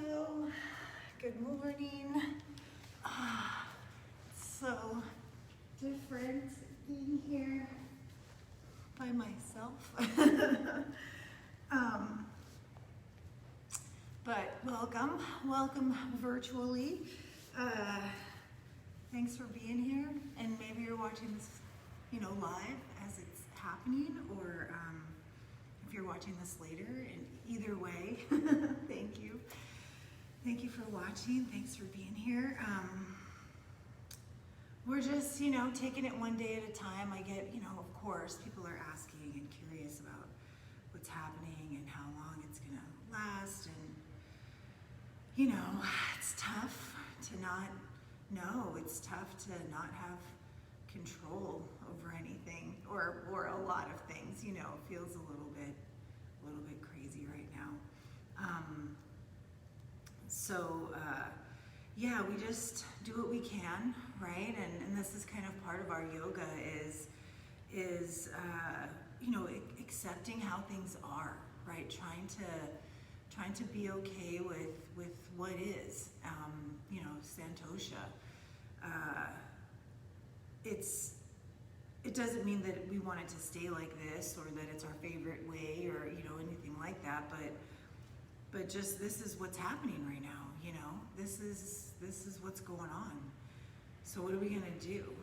Hello, good morning. It's so different being here by myself. But welcome virtually. Thanks for being here, and maybe you're watching this, live as it's happening, or if you're watching this later. And either way, thank you. Thank you for watching. Thanks for being here. We're just, taking it one day at a time. I get, of course, people are asking and curious about what's happening and how long it's gonna last, and it's tough to not know. It's tough to not have control over anything, or a lot of things. It feels a little bit crazy right now. Yeah, we just do what we can, right? And this is kind of part of our yoga is accepting how things are, right? Trying to be okay with what is. Santosha. It doesn't mean that we want it to stay like this, or that it's our favorite way, or anything like that. But just this is what's happening right now. This is what's going on. So what are we gonna do?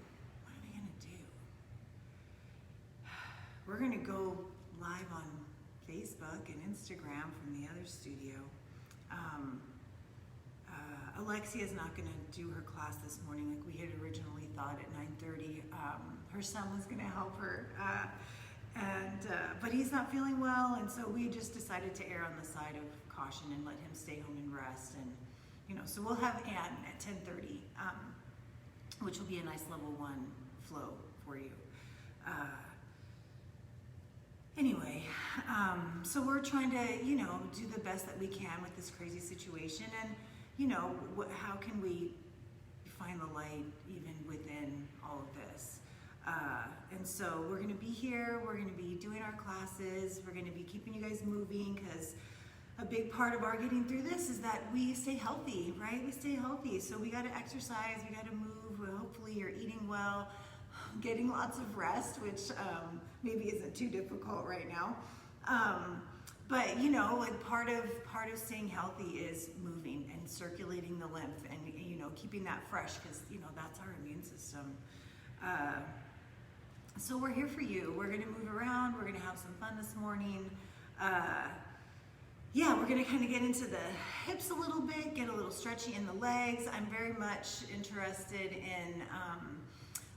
We're gonna go live on Facebook and Instagram from the other studio. Alexia's not gonna do her class this morning like we had originally thought at 9:30. Her son was gonna help her, but he's not feeling well, and so we just decided to err on the side of caution and let him stay home and rest. And so we'll have Anne at 10:30, which will be a nice level 1 flow for you. Anyway, so we're trying to, do the best that we can with this crazy situation, and how can we find the light even within all of this? And so we're going to be here, we're going to be doing our classes, we're going to be keeping you guys moving, because a big part of our getting through this is that we stay healthy, right? We stay healthy, so we got to exercise, we got to move. Well, hopefully you're eating well, getting lots of rest, which maybe isn't too difficult right now. But part of staying healthy is moving and circulating the lymph, and keeping that fresh, because that's our immune system. So we're here for you. We're gonna move around. We're gonna have some fun this morning. We're gonna kind of get into the hips a little bit, get a little stretchy in the legs. I'm very much interested in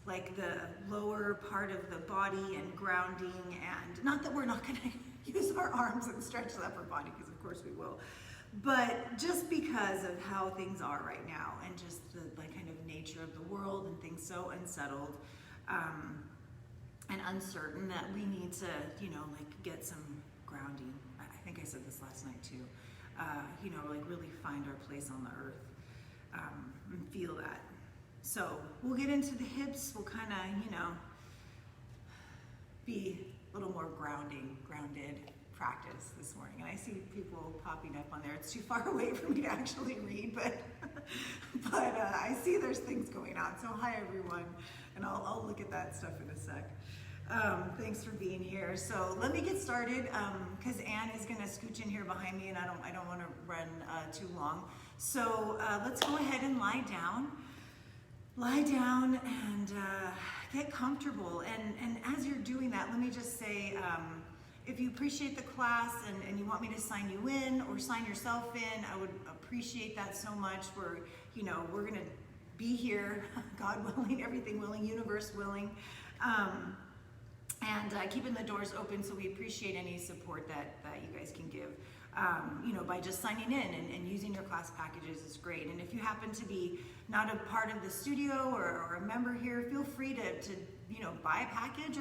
like the lower part of the body and grounding, and not that we're not gonna use our arms and stretch the upper body, because of course we will, but just because of how things are right now, and just the kind of nature of the world, and things so unsettled and uncertain, that we need to get some grounding. I think I said this last night too. Really find our place on the earth, and feel that. So we'll get into the hips. We'll kind of be a little more grounded practice this morning. And I see people popping up on there. It's too far away for me to actually read, but I see there's things going on. So hi everyone, and I'll look at that stuff in a sec. Thanks for being here. So let me get started, because Anne is going to scooch in here behind me, and I don't want to run too long. So let's go ahead and lie down. Lie down and get comfortable. And as you're doing that, let me just say, if you appreciate the class and you want me to sign you in or sign yourself in, I would appreciate that so much. We're going to be here, God willing, everything willing, universe willing, and keeping the doors open. So we appreciate any support that you guys can give. By just signing in and using your class packages is great. And if you happen to be not a part of the studio or a member here, feel free to buy a package,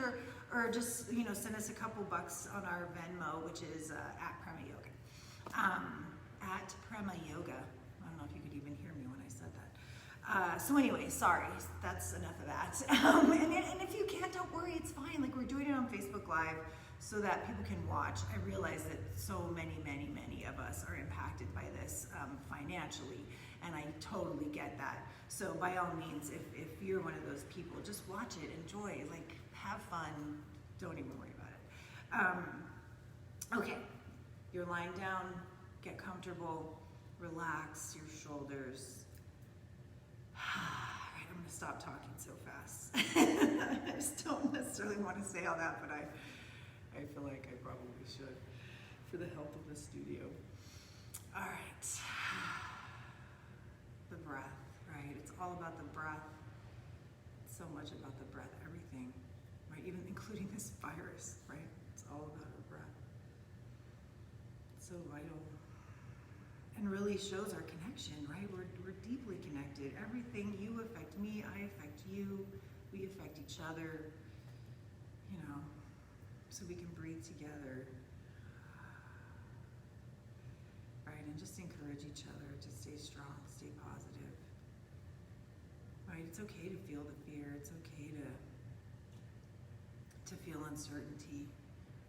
or just send us a couple bucks on our Venmo, which is at Prema Yoga. At Prema Yoga. I don't know if you could even hear me when I said that. So anyway, sorry, that's enough of that. And if you can't, don't worry, it's fine. Like, we're doing it on Facebook Live so that people can watch. I realize that so many of us are impacted by this. this financially, and I totally get that. So by all means, if you're one of those people, just watch it, enjoy, like have fun, don't even worry about it. Okay, you're lying down, get comfortable, relax your shoulders. All right, I'm gonna stop talking so fast. I just don't necessarily want to say all that, but I feel like I probably should for the health of the studio. All right, the breath, right? It's all about the breath. It's so much about the breath, everything, right? Even including this virus, right? It's all about our breath. It's so vital. And really shows our connection, right? We're deeply connected. Everything, you affect me, I affect you, we affect each other, you know, so we can breathe together. Right, and just encourage each other to stay strong, stay positive. Right, it's okay to feel the fear, it's okay to feel uncertainty.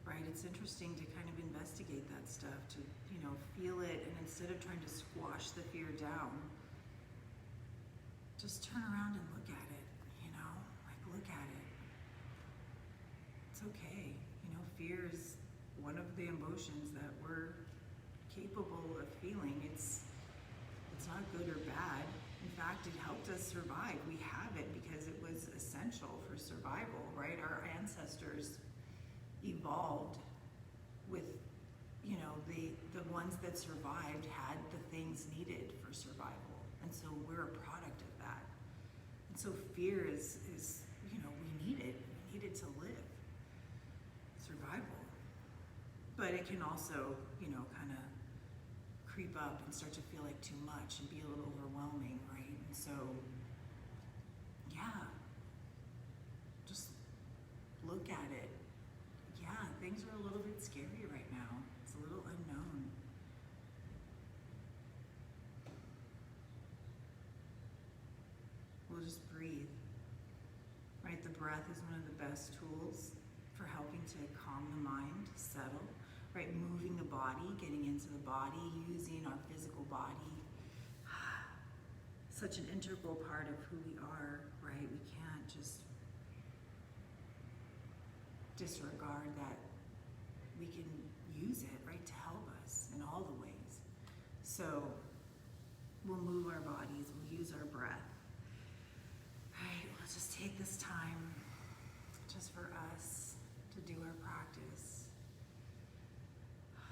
Right, it's interesting to kind of investigate that stuff, to, you know, feel it, and instead of trying to squash the fear down, just turn around and look at it, you know, like look at it. It's okay, you know, fear is one of the emotions that we're capable of feeling. It's not good or bad. In fact, it helped us survive. We have it because it was essential for survival, right? Our ancestors evolved with, you know, the ones that survived had the things needed for survival, and so we're a product of that. And so fear is you know, we need it to live, survival. But it can also, you know, kind of creep up and start to feel like too much and be a little overwhelming, right? And so yeah, just look at it. Yeah, things are a little bit scary right now. It's a little unknown. We'll just breathe. Right, the breath is one of the best tools for helping to calm the mind, settle. Right, moving the body, getting into the body, using our physical body. Such an integral part of who we are, right? We can't just disregard that we can use it, right, to help us in all the ways. So we'll move our bodies, we'll use our breath. Right, let's just take this time just for us to do our practice.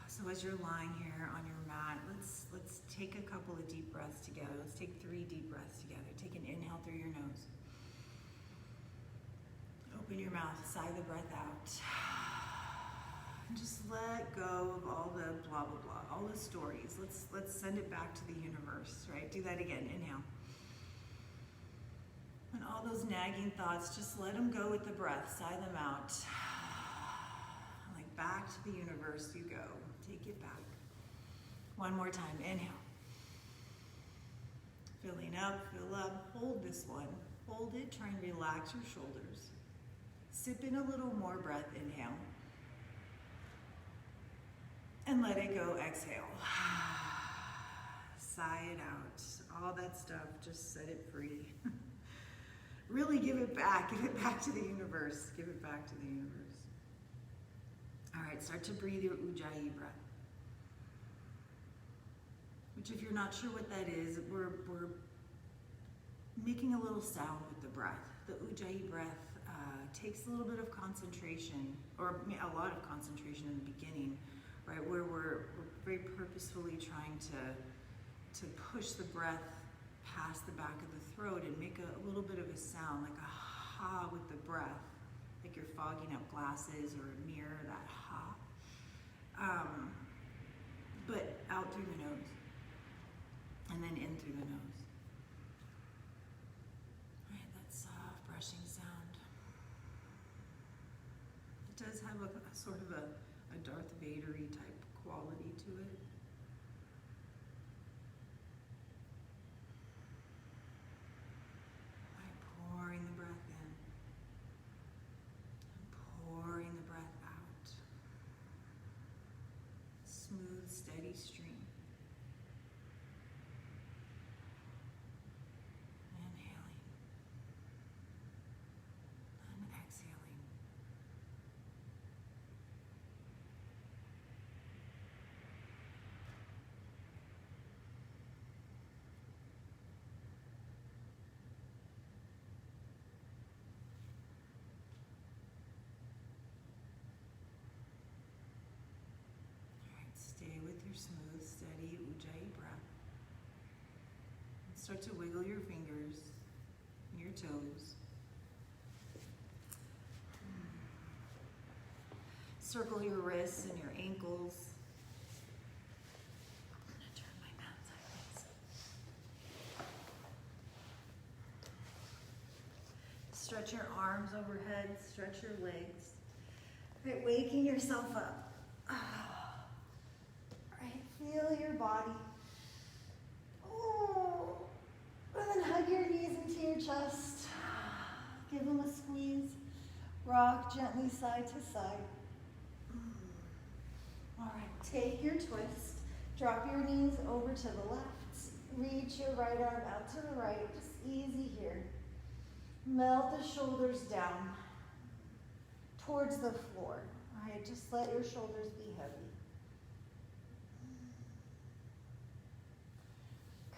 So as you're lying here on your mat, let's take a couple of deep breaths together. Let's take 3 deep breaths together. Take an inhale through your nose. Open your mouth, sigh the breath out. And just let go of all the blah, blah, blah, all the stories. Let's send it back to the universe, right? Do that again, inhale. And all those nagging thoughts, just let them go with the breath, sigh them out. Like back to the universe you go. Take it back. One more time, inhale. Filling up, fill up, hold this one. Hold it, try and relax your shoulders. Sip in a little more breath, inhale. And let it go, exhale. Sigh it out. All that stuff, just set it free. Really give it back to the universe. Give it back to the universe. All right, start to breathe your Ujjayi breath. Which, if you're not sure what that is, we're making a little sound with the breath. The Ujjayi breath takes a little bit of concentration, or a lot of concentration in the beginning, right? Where we're very purposefully trying to push the breath past the back of the throat and make a little bit of a sound, like a ha with the breath, like you're fogging up glasses or a mirror, that ha. But out through the nose, and then in through the nose. Right, that soft brushing sound. It does have a sort of a Darth Vader-y type quality to it. Pouring the breath in and pouring the breath out. Smooth, steady stream. smooth, steady Ujjayi breath. And start to wiggle your fingers and your toes. Circle your wrists and your ankles. I'm going to turn my mat sideways. Stretch your arms overhead, stretch your legs. Right, waking yourself up. Right, feel your body. Oh, and then hug your knees into your chest. Give them a squeeze. Rock gently side to side. All right, take your twist. Drop your knees over to the left. Reach your right arm out to the right. Just easy here. Melt the shoulders down towards the floor. All right, just let your shoulders be heavy.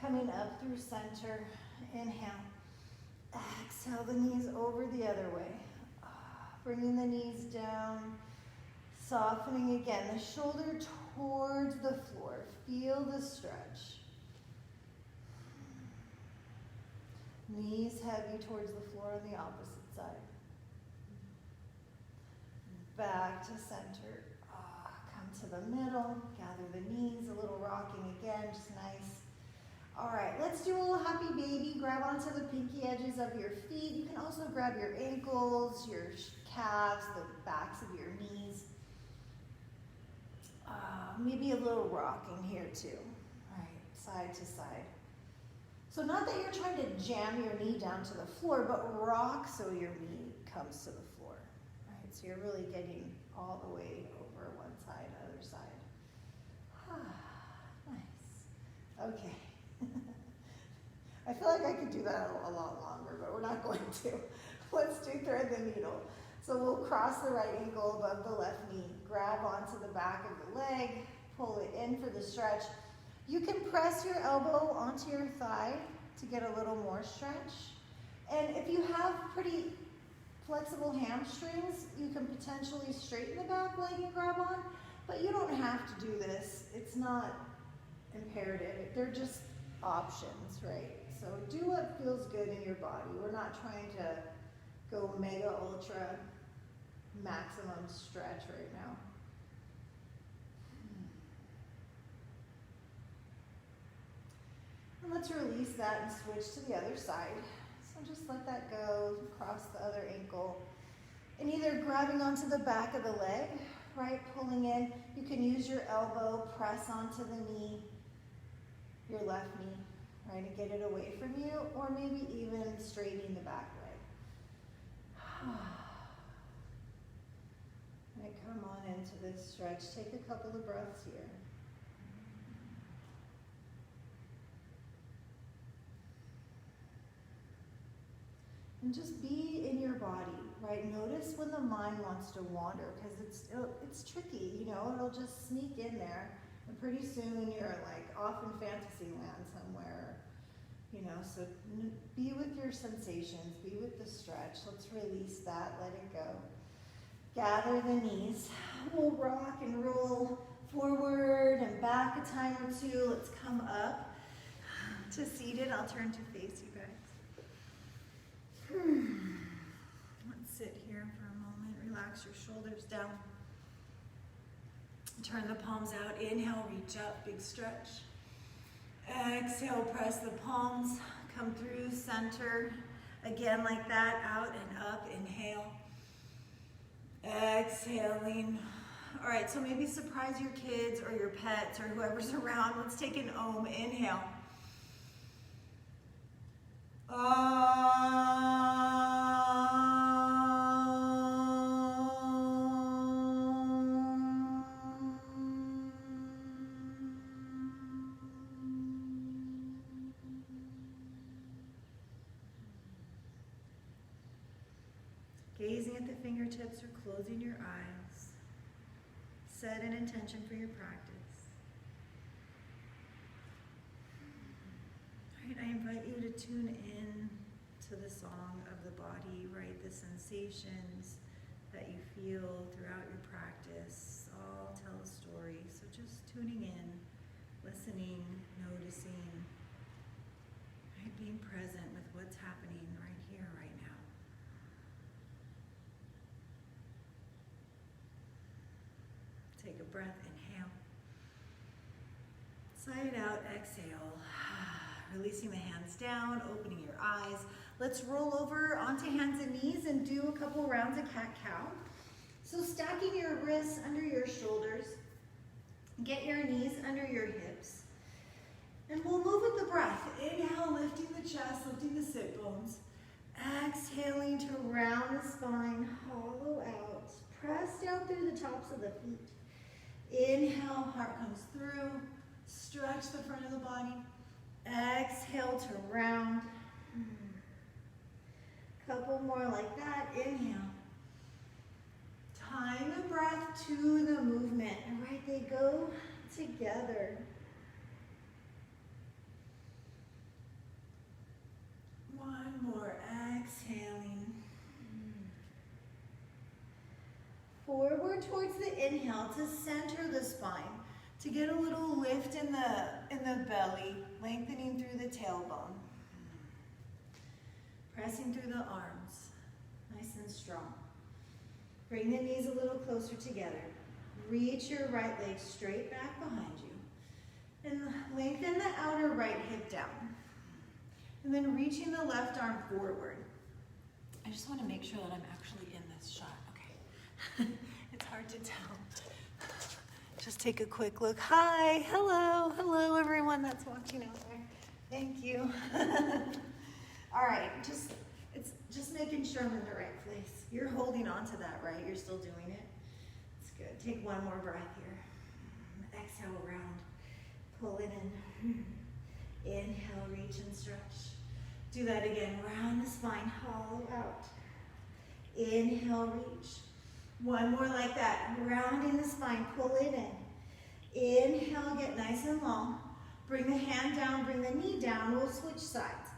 Coming up through center. Inhale. Exhale the knees over the other way. Bringing the knees down. Softening again, the shoulder towards the floor. Feel the stretch. Knees heavy towards the floor on the opposite side. Back to center. Come to the middle. Gather the knees, a little rocking again, just nice. All right, let's do a little happy baby. Grab onto the pinky edges of your feet. You can also grab your ankles, your calves, the backs of your knees. Maybe a little rocking here too. All right, side to side. So not that you're trying to jam your knee down to the floor, but rock so your knee comes to the floor. All right, so you're really getting all the way over one side, other side. Nice. Okay. I feel like I could do that a lot longer, but we're not going to. Let's do thread the needle. So we'll cross the right ankle above the left knee. Grab onto the back of the leg. Pull it in for the stretch. You can press your elbow onto your thigh to get a little more stretch. And if you have pretty flexible hamstrings, you can potentially straighten the back leg and grab on, but you don't have to do this. It's not imperative. They're just options, right? So do what feels good in your body. We're not trying to go mega ultra maximum stretch right now. And let's release that and switch to the other side. So just let that go, cross the other ankle. And either grabbing onto the back of the leg, right, pulling in. You can use your elbow, press onto the knee, your left knee, right, and get it away from you, or maybe even straightening the back leg. And come on into this stretch. Take a couple of breaths here. And just be in your body, right? Notice when the mind wants to wander, because it's tricky, you know, it'll just sneak in there, and pretty soon you're like off in fantasy land somewhere, you know, so be with your sensations, be with the stretch. Let's release that, let it go. Gather the knees. We'll rock and roll forward and back a time or two. Let's come up to seated. I'll turn to face you guys. Let's sit here for a moment. Relax your shoulders down. Turn the palms out. Inhale, reach up, big stretch. Exhale, press the palms. Come through center. Again, like that, out and up. Inhale. Exhaling. All right, so maybe surprise your kids or your pets or whoever's around. Let's take an Om. Inhale. Gazing at the fingertips or closing your eyes. Set an intention for your practice. All right, I invite you to tune in to the song of the body, right? The sensations that you feel throughout your practice all tell a story. So just tuning in listening, noticing, right? Being present with what's happening right here, right now. Take a breath, inhale. Sigh it out, exhale. Releasing the hands down, opening your eyes. Let's roll over onto hands and knees and do a couple rounds of cat-cow. So stacking your wrists under your shoulders. Get your knees under your hips. And we'll move with the breath. Inhale, lifting the chest, lifting the sit bones. Exhaling to round the spine, hollow out. Press down through the tops of the feet. Inhale, heart comes through. Stretch the front of the body. Exhale to round. Couple more like that. Inhale. Tying the breath to the movement. And right, they go together. One more. Exhaling. Forward towards the inhale to center the spine. To get a little lift in the belly, lengthening through the tailbone. Pressing through the arms, nice and strong. Bring the knees a little closer together. Reach your right leg straight back behind you. And lengthen the outer right hip down. And then reaching the left arm forward. I just want to make sure that I'm actually in this shot. Okay. It's hard to tell. Just take a quick look. Hi, hello everyone that's watching out there. Thank you. All right, it's just making sure I'm in the right place. You're holding on to that, right? You're still doing it. It's good. Take one more breath here. Exhale, round. Pull it in. Inhale, reach and stretch. Do that again. Round the spine, hollow out. Inhale, reach. One more like that. Rounding the spine, pull it in. Inhale, get nice and long. Bring the hand down, bring the knee down. We'll switch sides.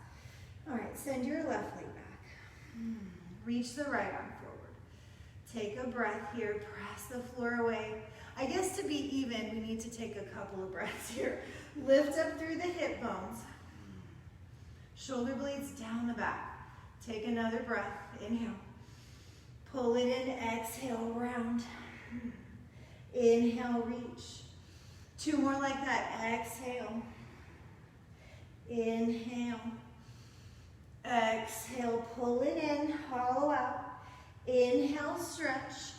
All right, send your left leg back. Reach the right arm forward. Take a breath here. Press the floor away. I guess to be even, we need to take a couple of breaths here. Lift up through the hip bones. Shoulder blades down the back. Take another breath. Inhale. Pull it in, exhale, round. Inhale, reach. Two more like that. Exhale. Inhale. Exhale, pull it in, hollow out. Inhale, stretch.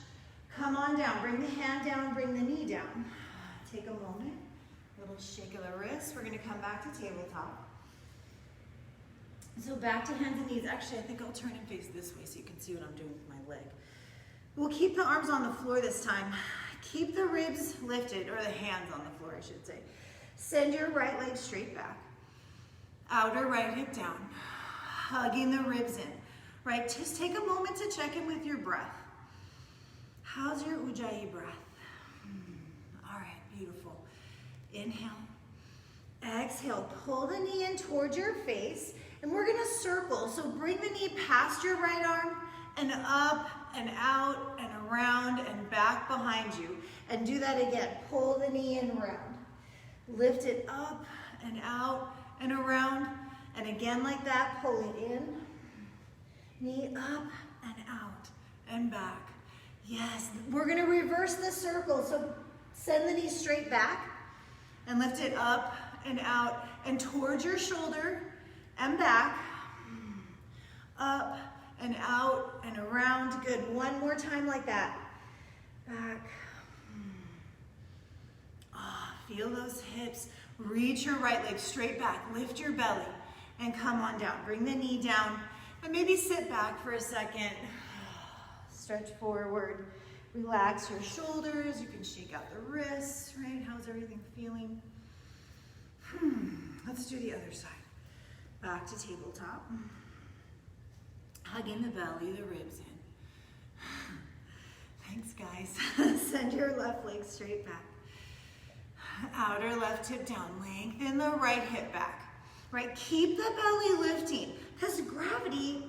Come on down. Bring the hand down, bring the knee down. Take a moment. Little shake of the wrist. We're going to come back to tabletop. So back to hands and knees. Actually, I think I'll turn and face this way so you can see what I'm doing with my leg. We'll keep the arms on the floor this time. Keep the ribs lifted, or the hands on the floor, I should say. Send your right leg straight back. Outer right hip down. Hugging the ribs in. Right, just take a moment to check in with your breath. How's your Ujjayi breath? All right, beautiful. Inhale. Exhale, pull the knee in towards your face. And we're gonna circle, so bring the knee past your right arm and up and out and around and back behind you. And do that again, pull the knee in round. Lift it up and out and around. And again like that, pull it in. Knee up and out and back. Yes, we're gonna reverse the circle. So send the knee straight back and lift it up and out and towards your shoulder and back, up and out and around. Good, one more time like that. Back. Oh, feel those hips. Reach your right leg straight back. Lift your belly and come on down. Bring the knee down and maybe sit back for a second. Stretch forward. Relax your shoulders. You can shake out the wrists, right? How's everything feeling? Let's do the other side. Back to tabletop. Hugging the belly, the ribs in. Thanks, guys. Send your left leg straight back. Outer left hip down. Lengthen the right hip back. Right, keep the belly lifting because gravity,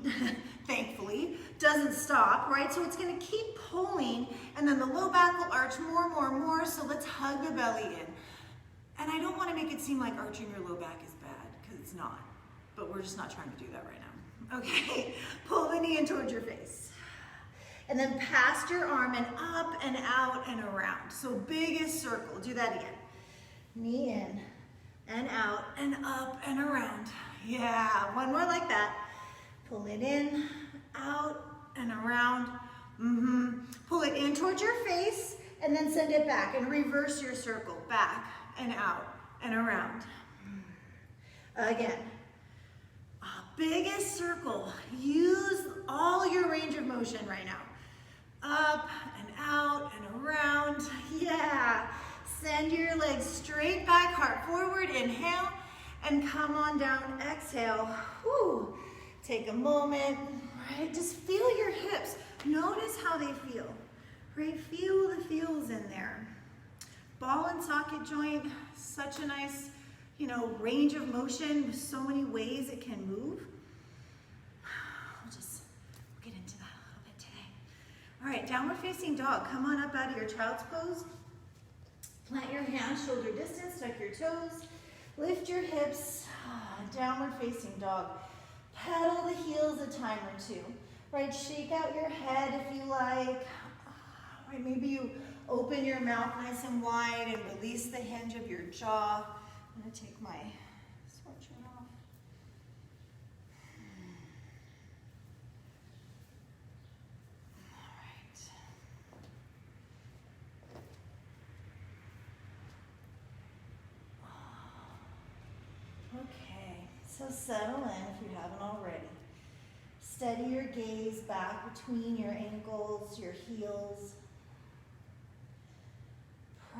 thankfully, doesn't stop, right? So it's gonna keep pulling and then the low back will arch more. So let's hug the belly in. And I don't want to make it seem like arching your low back is bad, because it's not. But we're just not trying to do that right now. Okay, pull the knee in towards your face. And then past your arm and up and out and around. So biggest circle, do that again. Knee in and out and up and around. Yeah, one more like that. Pull it in, out and around. Pull it in towards your face and then send it back and reverse your circle. Back and out and around. Again. Biggest circle. Use all your range of motion right now. Up and out and around. Yeah. Send your legs straight back, heart forward. Inhale and come on down. Exhale. Whew. Take a moment. Right? Just feel your hips. Notice how they feel. Right? Feel the feels in there. Ball and socket joint. Such a nice, range of motion with so many ways it can move. We'll just get into that a little bit today. All right, downward facing dog. Come on up out of your child's pose. Plant your hands shoulder distance, tuck your toes, lift your hips, downward facing dog. Pedal the heels a time or two. Right, shake out your head if you like. Right, maybe you open your mouth nice and wide and release the hinge of your jaw. I'm going to take my sweatshirt off. All right. Okay, so settle in if you haven't already. Steady your gaze back between your ankles, your heels.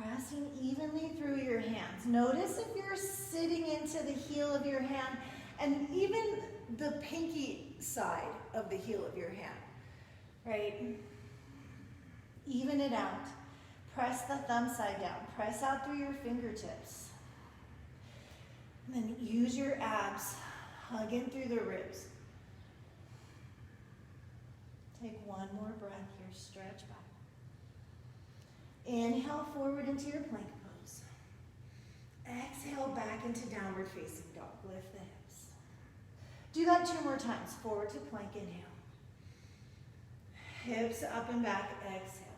Pressing evenly through your hands. Notice if you're sitting into the heel of your hand and even the pinky side of the heel of your hand, right? Even it out. Press the thumb side down. Press out through your fingertips. And then use your abs. Hug in through the ribs. Take one more breath here. Stretch back. Inhale forward into your plank pose. Exhale back into downward facing dog. Lift the hips. Do that 2 more times. Forward to plank, inhale. Hips up and back, exhale.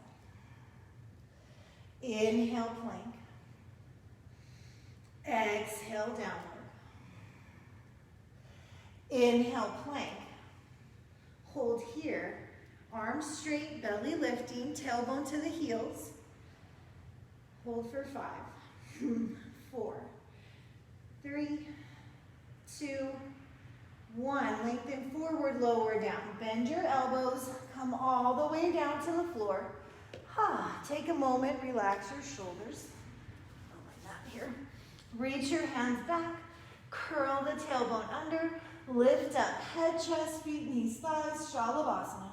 Inhale, plank. Exhale, downward. Inhale, plank. Hold here. Arms straight, belly lifting, tailbone to the heels. Hold for 5, 4, 3, 2, 1. Lengthen forward, lower down. Bend your elbows. Come all the way down to the floor. Take a moment, relax your shoulders. Like that here. Reach your hands back. Curl the tailbone under. Lift up head, chest, feet, knees, thighs. Shalabhasana.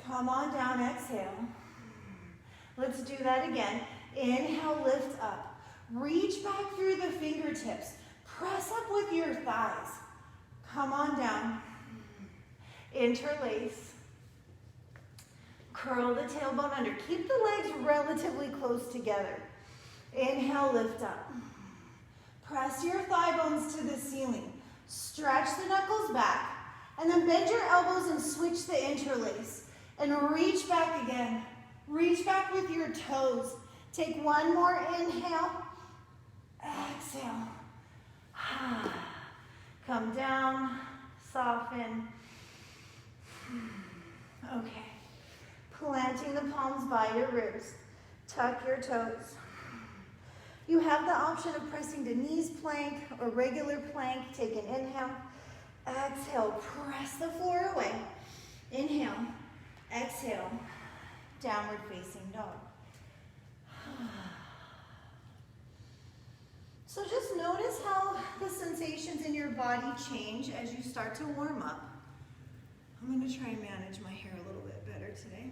Come on down, exhale. Let's do that again. Inhale, lift up. Reach back through the fingertips. Press up with your thighs. Come on down. Interlace. Curl the tailbone under. Keep the legs relatively close together. Inhale, lift up. Press your thigh bones to the ceiling. Stretch the knuckles back. And then bend your elbows and switch the interlace. And reach back again. Reach back with your toes. Take one more inhale. Exhale. Come down. Soften. Okay. Planting the palms by your ribs. Tuck your toes. You have the option of pressing to knees plank or regular plank. Take an inhale. Exhale. Press the floor away. Inhale. Exhale. Downward facing dog. So just notice how the sensations in your body change as you start to warm up. I'm going to try and manage my hair a little bit better today.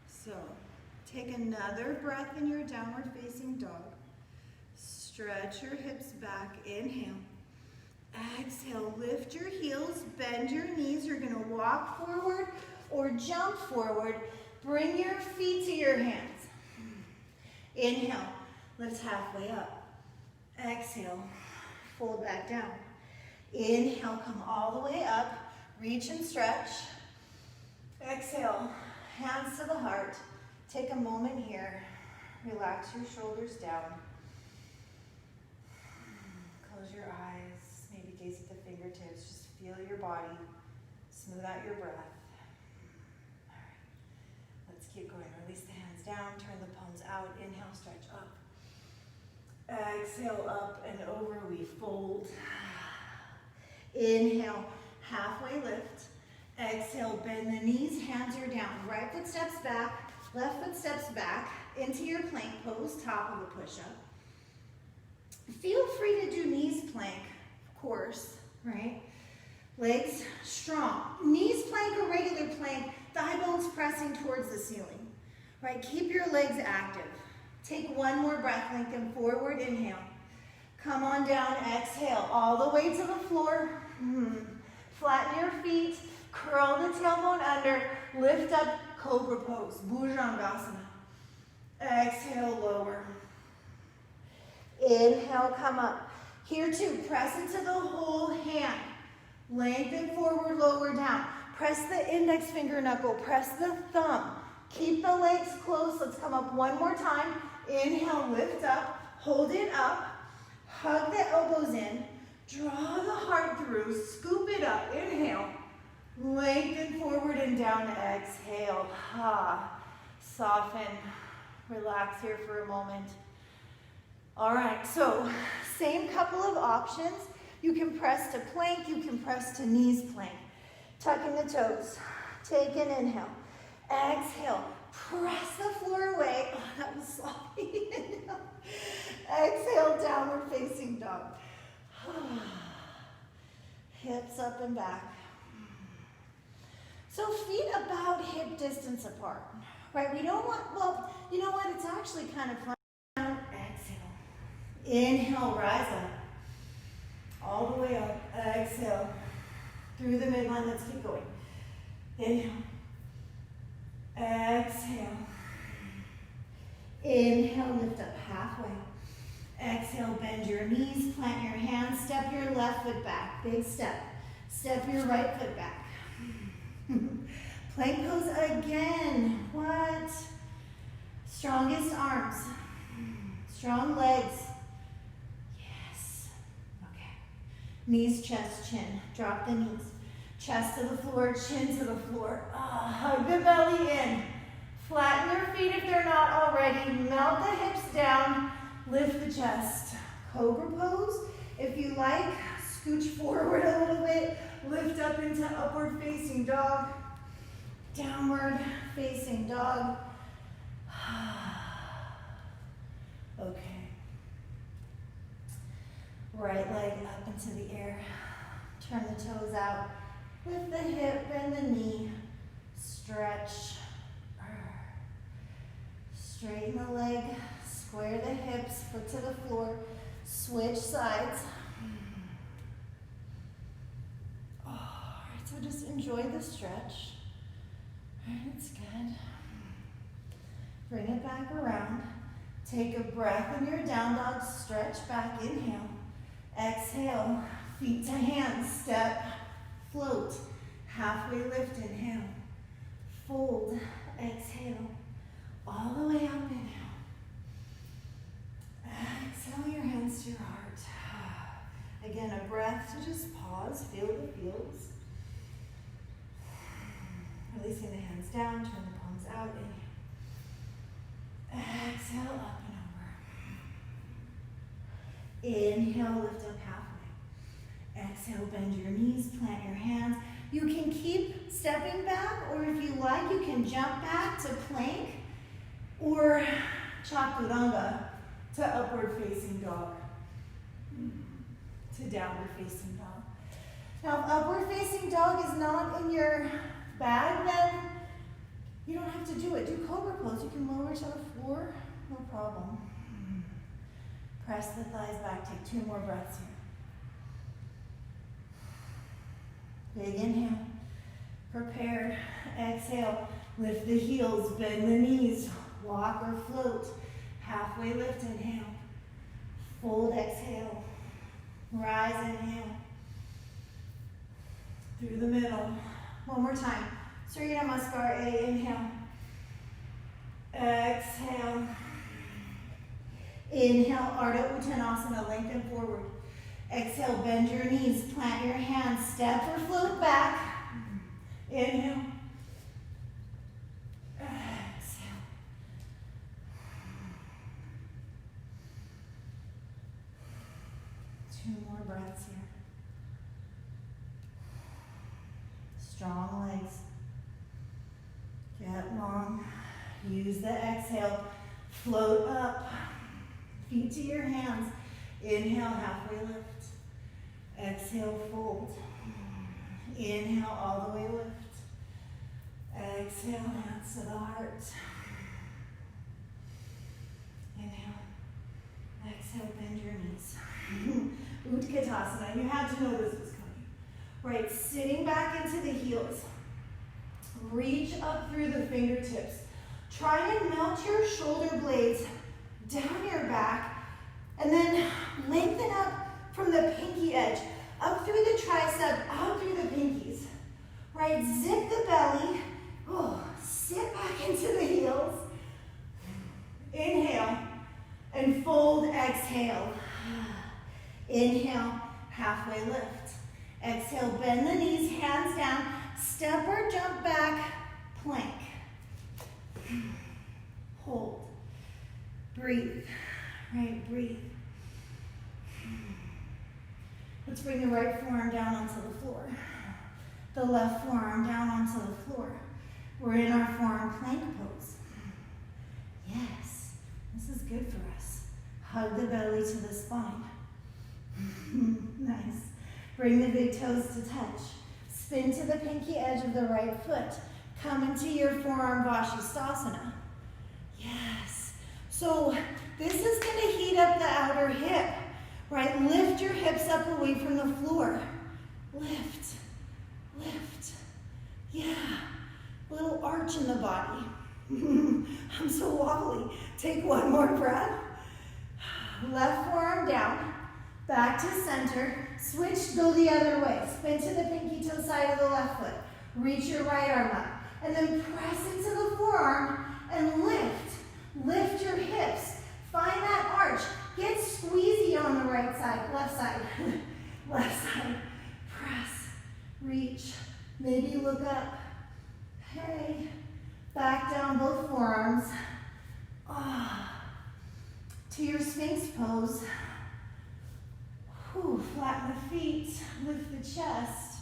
So take another breath in your downward facing dog. Stretch your hips back. Inhale. Exhale. Lift your heels. Bend your knees. You're going to walk forward or jump forward. Bring your feet to your hands. Inhale, lift halfway up. Exhale, fold back down. Inhale, come all the way up. Reach and stretch. Exhale, hands to the heart. Take a moment here. Relax your shoulders down. Close your eyes. Maybe gaze at the fingertips. Just feel your body. Smooth out your breath. All right. Let's keep going. Release the hands down. Turn the palms out. Inhale, stretch up. Exhale, up and over. We fold. Inhale, halfway lift. Exhale, bend the knees. Hands are down. Right foot steps back. Left foot steps back into your plank pose, top of the push-up. Feel free to do knees plank, of course, right? Legs strong. Knees plank or regular plank, thigh bones pressing towards the ceiling, right? Keep your legs active. Take one more breath, lengthen forward, inhale. Come on down, exhale, all the way to the floor. Flatten your feet, curl the tailbone under, lift up, cobra pose, Bhujangasana. Exhale, lower. Inhale, come up. Here too, press into the whole hand. Lengthen forward, lower down. Press the index finger knuckle, press the thumb. Keep the legs close. Let's come up one more time. Inhale, lift up, hold it up. Hug the elbows in. Draw the heart through, scoop it up. Inhale. Lengthen forward and down, exhale. Soften, relax here for a moment. All right, so same couple of options. You can press to plank, you can press to knees plank. Tucking the toes, take an inhale. Exhale, press the floor away. Oh, that was sloppy. Exhale, downward facing dog. Hips up and back. So feet about hip distance apart, right? We don't want, well, you know what? It's actually kind of fun. Exhale. Inhale, rise up. All the way up. Exhale. Through the midline. Let's keep going. Inhale. Exhale. Inhale, lift up halfway. Exhale, bend your knees, plant your hands, step your left foot back. Big step. Step your right foot back. Plank pose again. What? Strongest arms. Strong legs. Yes. Okay. Knees, chest, chin. Drop the knees. Chest to the floor, chin to the floor. Hug the belly in. Flatten your feet if they're not already. Melt the hips down. Lift the chest. Cobra pose. If you like, scooch forward a little bit. Lift up into upward facing dog. Downward facing dog. Okay. Right leg up into the air. Turn the toes out. Lift the hip, bend the knee. Stretch. Straighten the leg. Square the hips. Foot to the floor. Switch sides. So just enjoy the stretch. All right, it's good. Bring it back around. Take a breath in your down dog. Stretch back. Inhale. Exhale. Feet to hands. Step. Float. Halfway lift. Inhale. Fold. Exhale. All the way up. Inhale. Exhale your hands to your heart. Again, a breath to just pause. Feel the feels. Releasing the hands down, turn the palms out, inhale. Exhale, up and over. Inhale, lift up halfway. Exhale, bend your knees, plant your hands. You can keep stepping back, or if you like, you can jump back to plank, or chaturanga to upward facing dog, to downward facing dog. Now, if upward facing dog is not in your bag, then you don't have to do it. Do cobra pose. You can lower to the floor, no problem. Press the thighs back. Take 2 more breaths here. Big inhale. Prepare. Exhale. Lift the heels. Bend the knees. Walk or float. Halfway lift, inhale. Fold, exhale. Rise, inhale. Through the middle. One more time. Surya Namaskar, A, inhale. Exhale. Inhale, Ardha Uttanasana, lengthen forward. Exhale, bend your knees, plant your hands, step or float back. Inhale. Exhale. Two more breaths here. Strong legs. Get long. Use the exhale. Float up. Feet to your hands. Inhale, halfway lift. Exhale, fold. Inhale, all the way lift. Exhale, hands to the heart. Inhale. Exhale, bend your knees. Utkatasana. You had to know this was coming. Right, sitting back into the heels. Reach up through the fingertips. Try and melt your shoulder blades down your back, and then lengthen up from the pinky edge, up through the tricep, out through the pinkies. Right, zip the belly. Oh, sit back into the heels. Inhale, and fold, exhale. Inhale, halfway lift. Exhale, bend the knees, hands down, step or jump back, plank. Hold. Breathe. Right, breathe. Let's bring the right forearm down onto the floor. The left forearm down onto the floor. We're in our forearm plank pose. Yes, this is good for us. Hug the belly to the spine. Nice. Bring the big toes to touch. Spin to the pinky edge of the right foot. Come into your forearm Vashisthasana. Yes. So this is going to heat up the outer hip. Right? Lift your hips up away from the floor. Lift. Lift. Yeah. Little arch in the body. I'm so wobbly. Take one more breath. Left forearm down. Back to center. Switch, go the other way. Spin to the pinky toe side of the left foot. Reach your right arm up. And then press into the forearm and lift. Lift your hips. Find that arch. Get squeezy on the right side, left side. Left side. Press. Reach. Maybe look up. Hey. Back down both forearms. To your Sphinx pose. Flatten the feet. Lift the chest.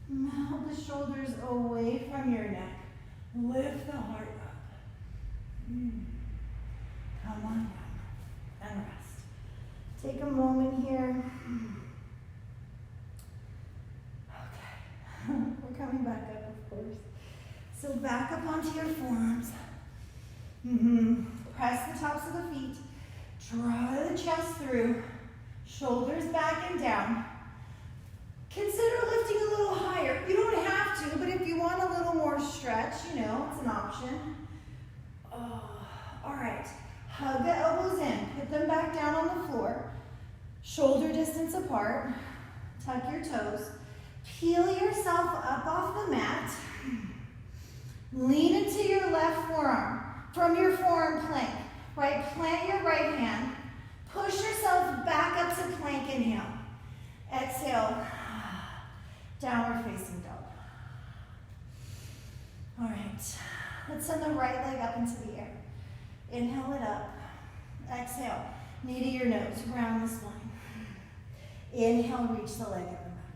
Melt the shoulders away from your neck. Lift the heart up. Come on down and rest. Take a moment here. Okay. We're coming back up, of course. So back up onto your forearms. Press the tops of the feet. Draw the chest through. Shoulders back and down. Consider lifting a little higher. You don't have to, but if you want a little more stretch, you know, it's an option. All right. Hug the elbows in. Put them back down on the floor. Shoulder distance apart. Tuck your toes. Peel yourself up off the mat. Lean into your left forearm from your forearm plank. Right, plant your right hand. Push yourself back up to plank. Inhale. Exhale. Downward facing dog. All right. Let's send the right leg up into the air. Inhale it up. Exhale. Knee to your nose. Round the spine. Inhale, reach the leg up and back.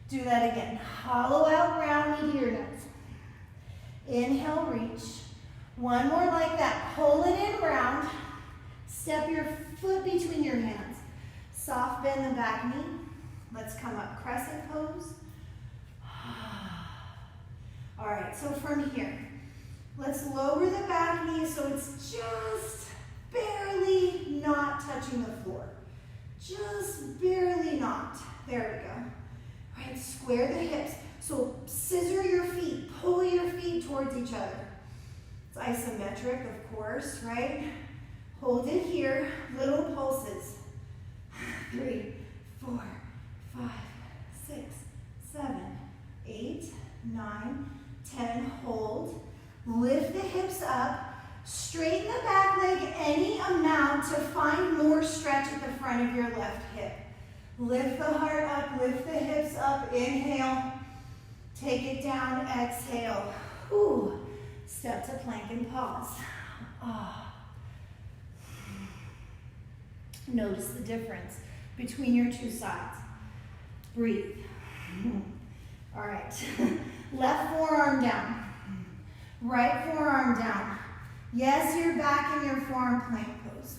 Do that again. Hollow out, round, knee to your nose. Inhale, reach. One more like that. Pull it in, round. Step your foot between your hands. Soft bend the back knee. Let's come up, crescent pose. All right, so from here, let's lower the back knee so it's just barely not touching the floor. Just barely not. There we go. All right, square the hips. So scissor your feet, pull your feet towards each other. It's isometric, of course, right? Hold it here, little pulses. 3, 4, 5, 6, 7, 8, 9, 10. Hold. Lift the hips up. Straighten the back leg any amount to find more stretch at the front of your left hip. Lift the heart up, lift the hips up. Inhale. Take it down, exhale. Ooh. Step to plank and pause. Ah. Notice the difference between your two sides. Breathe. All right. Left forearm down. Right forearm down. Yes, you're back in your forearm plank pose.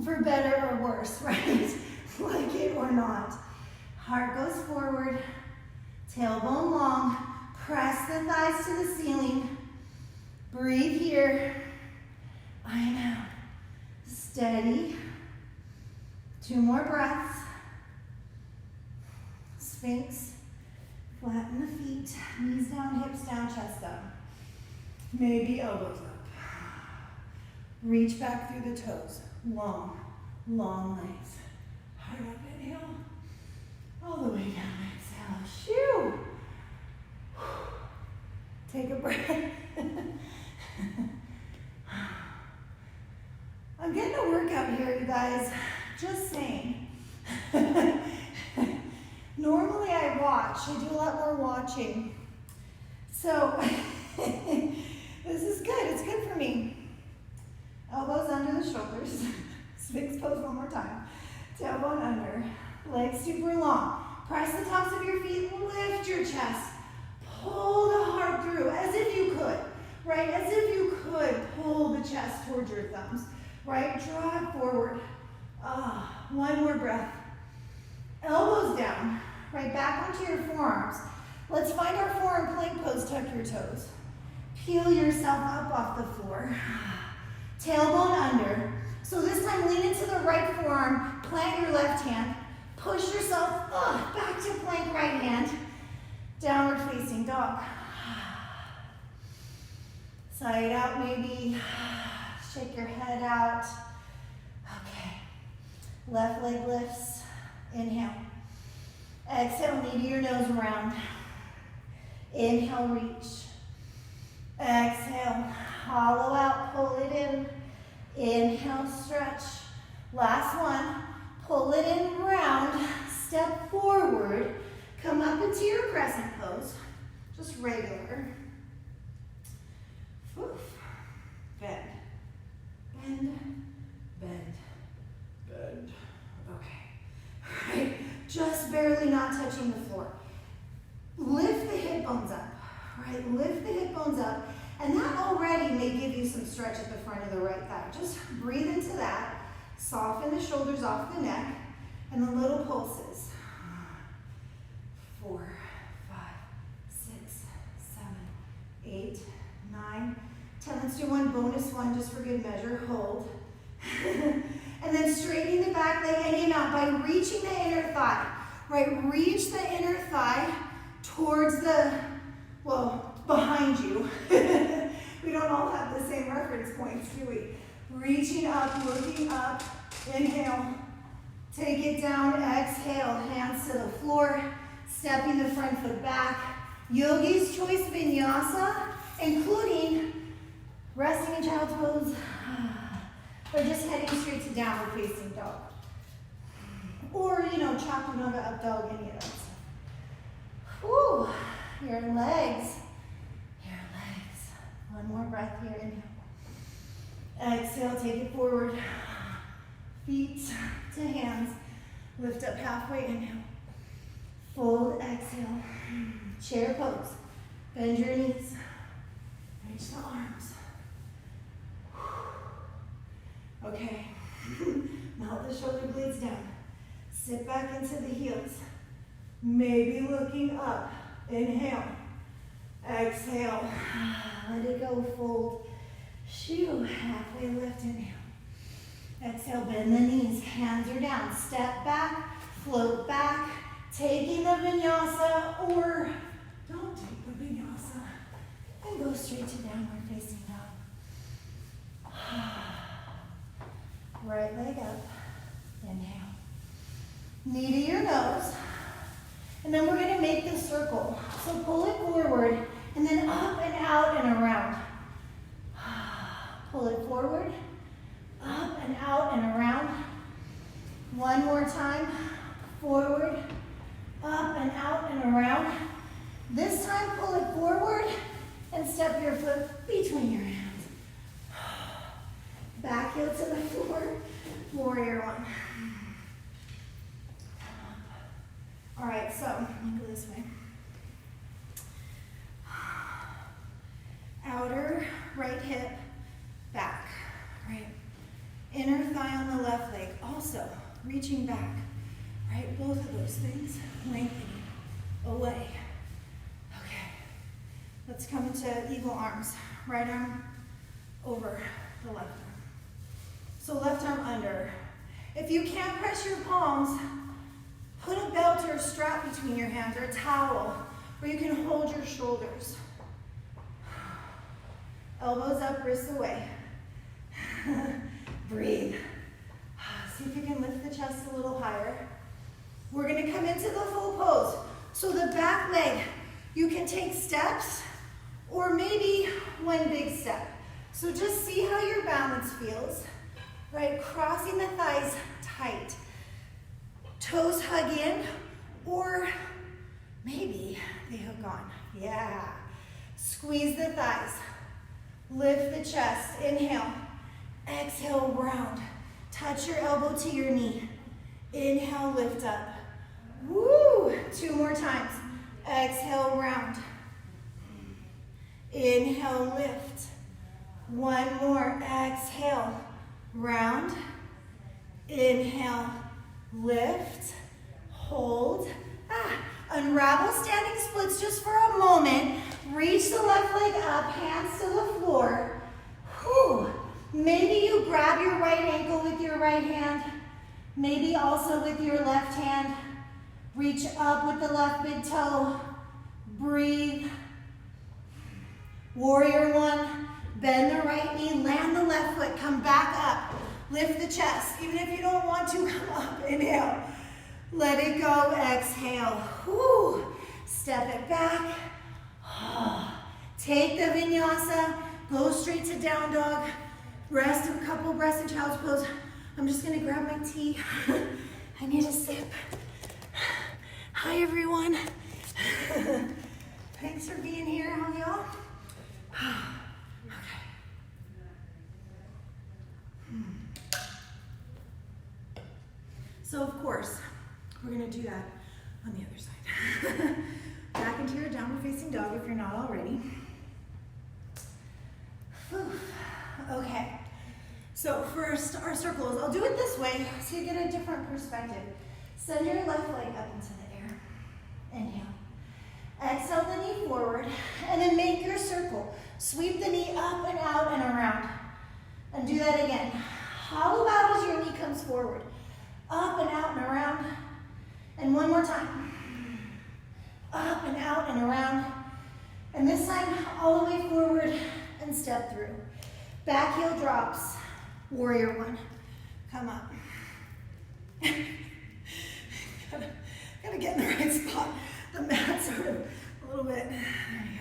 For better or worse, right? Like it or not. Heart goes forward. Tailbone long. Press the thighs to the ceiling. Breathe here. I know. Steady. 2 more breaths. Sphinx. Flatten the feet. Knees down, hips down, chest up. Maybe elbows up. Reach back through the toes. Long, long legs. Heart up, inhale. All the way down, exhale. Shoo! Take a breath. I'm getting a workout here, you guys. Just saying. Normally I watch. I do a lot more watching. So, this is good. It's good for me. Elbows under the shoulders. Sphinx pose one more time. Tailbone under. Legs super long. Press the tops of your feet. Lift your chest. Pull the heart through as if you could. Right? As if you could pull the chest towards your thumbs. Right? Draw it forward. One more breath. Elbows down. Right back onto your forearms. Let's find our forearm plank pose. Tuck your toes. Peel yourself up off the floor. Tailbone under. So this time lean into the right forearm. Plant your left hand. Push yourself back to plank right hand. Downward facing dog. Side out maybe. Shake your head out. Okay. Left leg lifts. Inhale. Exhale, knee to your nose around. Inhale, reach. Exhale, hollow out, pull it in. Inhale, stretch. Last one. Pull it in, round. Step forward. Come up into your crescent pose. Just regular. Oof. Bend. Bend. Bend. Bend. Okay. Right. Just barely not touching the floor. Lift the hip bones up. Right? Lift the hip bones up. And that already may give you some stretch at the front of the right thigh. Just breathe into that. Soften the shoulders off the neck. And the little pulses. 4, 5, 6, 7, 8, 9, 10. Let's do one bonus one just for good measure. Hold. And then straightening the back leg any amount by reaching the inner thigh. Right? Reach the inner thigh towards the, well, behind you. We don't all have the same reference points, do we? Reaching up, looking up. Inhale. Take it down. Exhale. Hands to the floor. Stepping the front foot back. Yogi's Choice Vinyasa, including resting in child's pose, or just heading straight to downward facing dog. Or, chaturanga up dog, any of that stuff. Woo! Your legs. One more breath here. Inhale. Exhale, take it forward. Feet to hands. Lift up halfway. Inhale. Fold, exhale. Chair pose. Bend your knees. Reach the arms. Okay. Melt the shoulder blades down. Sit back into the heels. Maybe looking up. Inhale. Exhale. Let it go. Fold. Shoo. Halfway lift. Inhale. Exhale. Bend the knees. Hands are down. Step back. Float back. Taking the vinyasa, or don't take the vinyasa. And go straight to downward facing dog. Right leg up. Inhale. Knee to your nose. And then we're going to make this circle. So pull it forward and then up and out and around. Pull it forward, up and out and around. One more time. Forward, up and out and around. This time pull it forward and step your foot between your hands. Back heel to the floor, warrior one. All right, so let me go this way. Outer right hip, back, right? Inner thigh on the left leg, also reaching back, right? Both of those things, lengthening away. Okay, let's come into eagle arms. Right arm over the left arm. So left arm under. If you can't press your palms, put a belt or a strap between your hands or a towel where you can hold your shoulders. Elbows up, wrists away. Breathe. See if you can lift the chest a little higher. We're going to come into the full pose. So the back leg, you can take steps or maybe one big step. So just see how your balance feels. Right, crossing the thighs tight. Toes hug in, or maybe they hook on. Yeah. Squeeze the thighs. Lift the chest. Inhale. Exhale, round. Touch your elbow to your knee. Inhale, lift up. Woo! 2 more times. Exhale, round. Inhale, lift. 1 more. Exhale, round. Inhale, lift. Hold. Unravel standing splits just for a moment. Reach the left leg up, hands to the floor. Whew. Maybe you grab your right ankle with your right hand. Maybe also with your left hand. Reach up with the left big toe. Breathe. Warrior one. Bend the right knee, land the left foot, come back up. Lift the chest. Even if you don't want to, come up. Inhale. Let it go. Exhale. Whew. Step it back. Take the vinyasa. Go straight to down dog. Rest a couple breaths in child's pose. I'm just going to grab my tea. I need a sip. Hi, everyone. Thanks for being here. How are y'all? So of course, we're gonna do that on the other side. Back into your downward facing dog if you're not already. Whew. Okay, so first our circles, I'll do it this way so you get a different perspective. Send your left leg up into the air. Inhale. Exhale the knee forward and then make your circle. Sweep the knee up and out and around. And do that again. How about as your knee comes forward? Up and out and around. And one more time. Up and out and around. And this time, all the way forward and step through. Back heel drops. Warrior one. Come up. gotta get in the right spot. The mat sort of a little bit. There you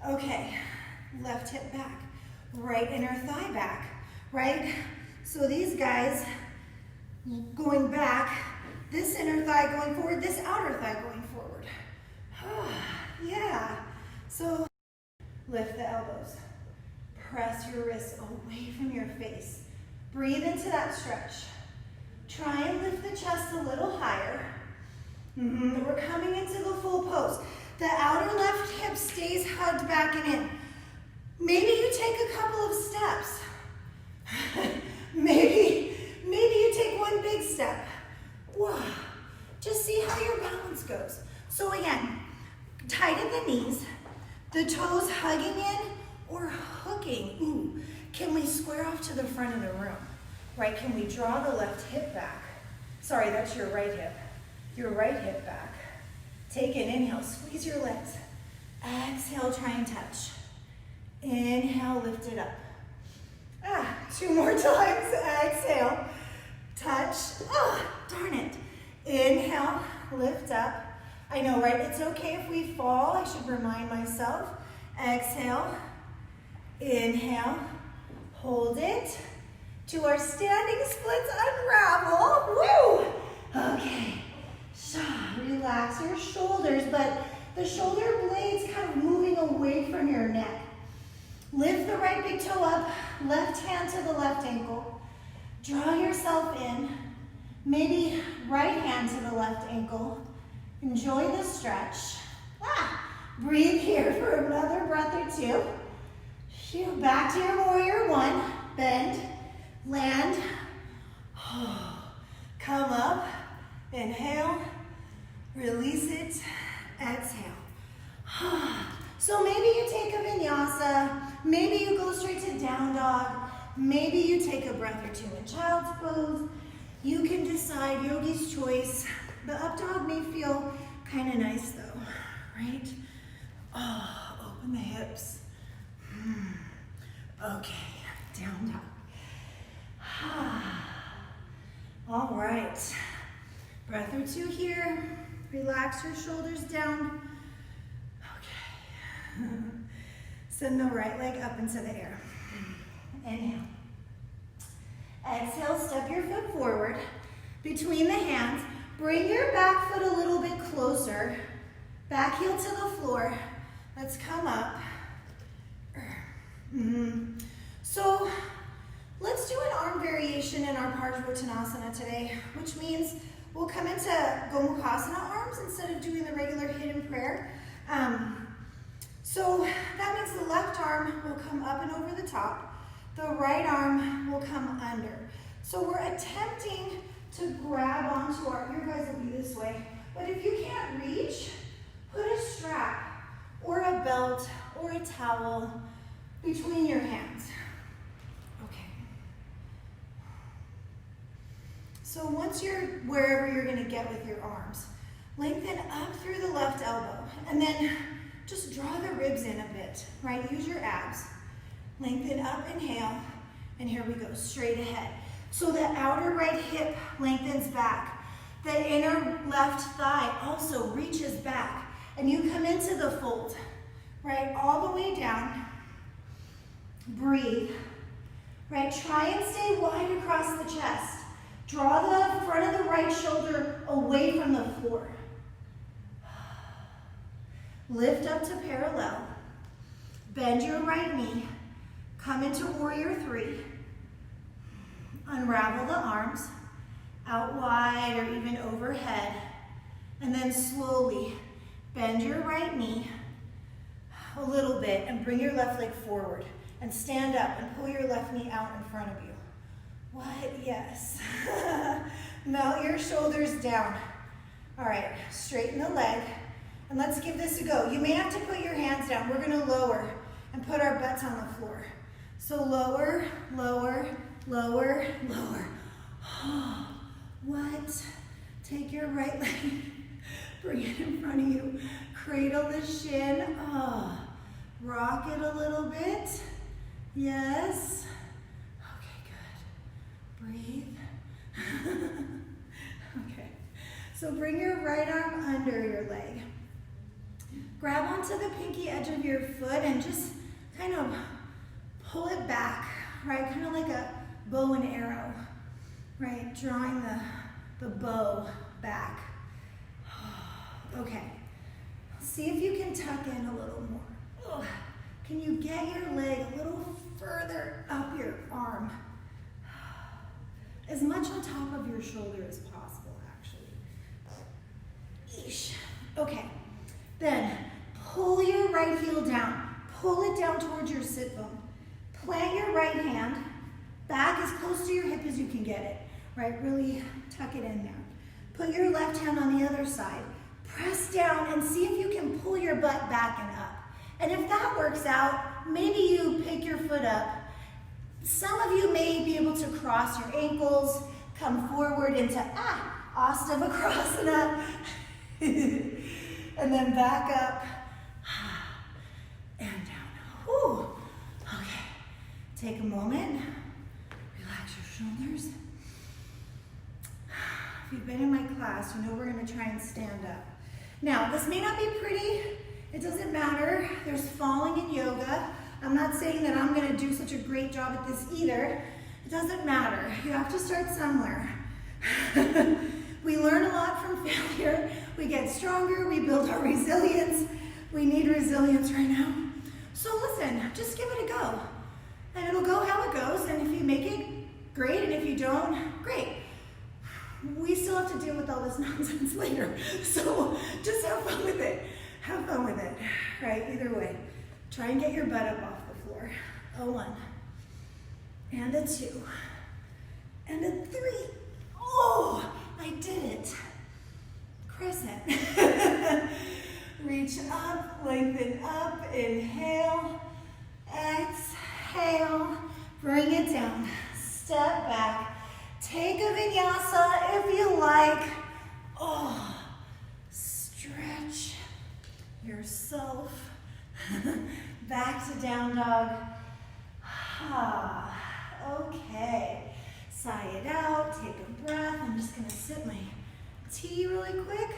go. Okay. Left hip back. Right inner thigh back. Right? So these guys going back, this inner thigh going forward, this outer thigh going forward. Yeah. So lift the elbows. Press your wrists away from your face. Breathe into that stretch. Try and lift the chest a little higher. We're coming into the full pose. The outer left hip stays hugged back and in. Maybe you take a couple of steps. Maybe you take one big step. Wow. Just see how your balance goes. So again, tighten the knees, the toes hugging in or hooking. Ooh, can we square off to the front of the room? Right, can we draw the left hip back? Sorry, that's your right hip. Your right hip back. Take an inhale, squeeze your legs. Exhale, try and touch. Inhale, lift it up. 2 more times. Exhale. Touch. Darn it. Inhale. Lift up. I know, right? It's okay if we fall. I should remind myself. Exhale. Inhale. Hold it. To our standing splits, unravel. Woo! Okay. Relax your shoulders, but the shoulder blades kind of moving away from your neck. Lift the right big toe up, left hand to the left ankle. Draw yourself in. Maybe right hand to the left ankle. Enjoy the stretch. Breathe here for another breath or two. Back to your warrior one. Bend, land, come up, inhale, release it, exhale. So maybe you take a vinyasa, maybe you go straight to down dog, maybe you take a breath or two in child's pose. You can decide, yogi's choice. The up dog may feel kind of nice though, right? Open the hips. Okay, down dog. All right, breath or two here. Relax your shoulders down. Okay. Send the right leg up into the air. Inhale. Exhale, step your foot forward. Between the hands, bring your back foot a little bit closer. Back heel to the floor. Let's come up. So let's do an arm variation in our Parsvottanasana today, which means we'll come into Gomukhasana arms instead of doing the regular hidden prayer. So that means the left arm will come up and over the top. The right arm will come under. So we're attempting to grab onto your guys will be this way, but if you can't reach, put a strap or a belt or a towel between your hands. Okay. So once you're wherever you're gonna get with your arms, lengthen up through the left elbow and then just draw the ribs in a bit, right? Use your abs. Lengthen up, inhale, and here we go, straight ahead. So the outer right hip lengthens back. The inner left thigh also reaches back, and you come into the fold, right? All the way down. Breathe, right? Try and stay wide across the chest. Draw the front of the right shoulder away from the floor. Lift up to parallel. Bend your right knee. Come into warrior three. Unravel the arms out wide or even overhead. And then slowly bend your right knee a little bit and bring your left leg forward. And stand up and pull your left knee out in front of you. What? Yes. Melt your shoulders down. All right, straighten the leg. And let's give this a go. You may have to put your hands down. We're gonna lower and put our butts on the floor. So lower, lower, lower, lower. What? Take your right leg, bring it in front of you. Cradle the shin. Rock it a little bit. Yes. Okay, good. Breathe. Okay. So bring your right arm under your leg. Grab onto the pinky edge of your foot and just kind of pull it back, right? Kind of like a bow and arrow, right? Drawing the bow back. Okay. See if you can tuck in a little more. Can you get your leg a little further up your arm? As much on top of your shoulder as possible, actually. Eesh. Okay. Then pull your right heel down. Pull it down towards your sit bone. Plant your right hand back as close to your hip as you can get it. Right? Really tuck it in there. Put your left hand on the other side. Press down and see if you can pull your butt back and up. And if that works out, maybe you pick your foot up. Some of you may be able to cross your ankles, come forward into Astavasana, and then back up and down. Whew. Okay. Take a moment, relax your shoulders. If you've been in my class, you know we're gonna try and stand up. Now, this may not be pretty, it doesn't matter. There's falling in yoga. I'm not saying that I'm gonna do such a great job at this either. It doesn't matter, you have to start somewhere. We learn a lot from failure. We get stronger, we build our resilience. We need resilience right now. So listen, just give it a go. And it'll go how it goes, and if you make it, great, and if you don't, great. We still have to deal with all this nonsense later. So just have fun with it. Have fun with it, right? Either way. Try and get your butt up off the floor. A 1, and a 2, and a 3. Oh, I did it. Crescent. Reach up, lengthen up, inhale, exhale, bring it down, step back, take a vinyasa if you like. Oh, stretch yourself. Back to down dog. Okay, sigh it out, take a breath. I'm just gonna sip my tea really quick.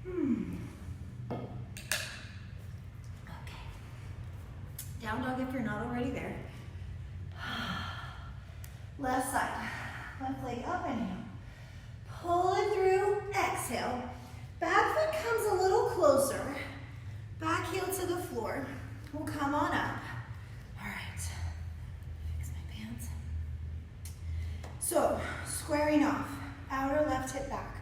Okay. Down dog if you're not already there. Left side. Left leg up, inhale. Pull it through, exhale. Back foot comes a little closer. Back heel to the floor. We'll come on up. All right. Fix my pants. So, squaring off. Outer left hip back.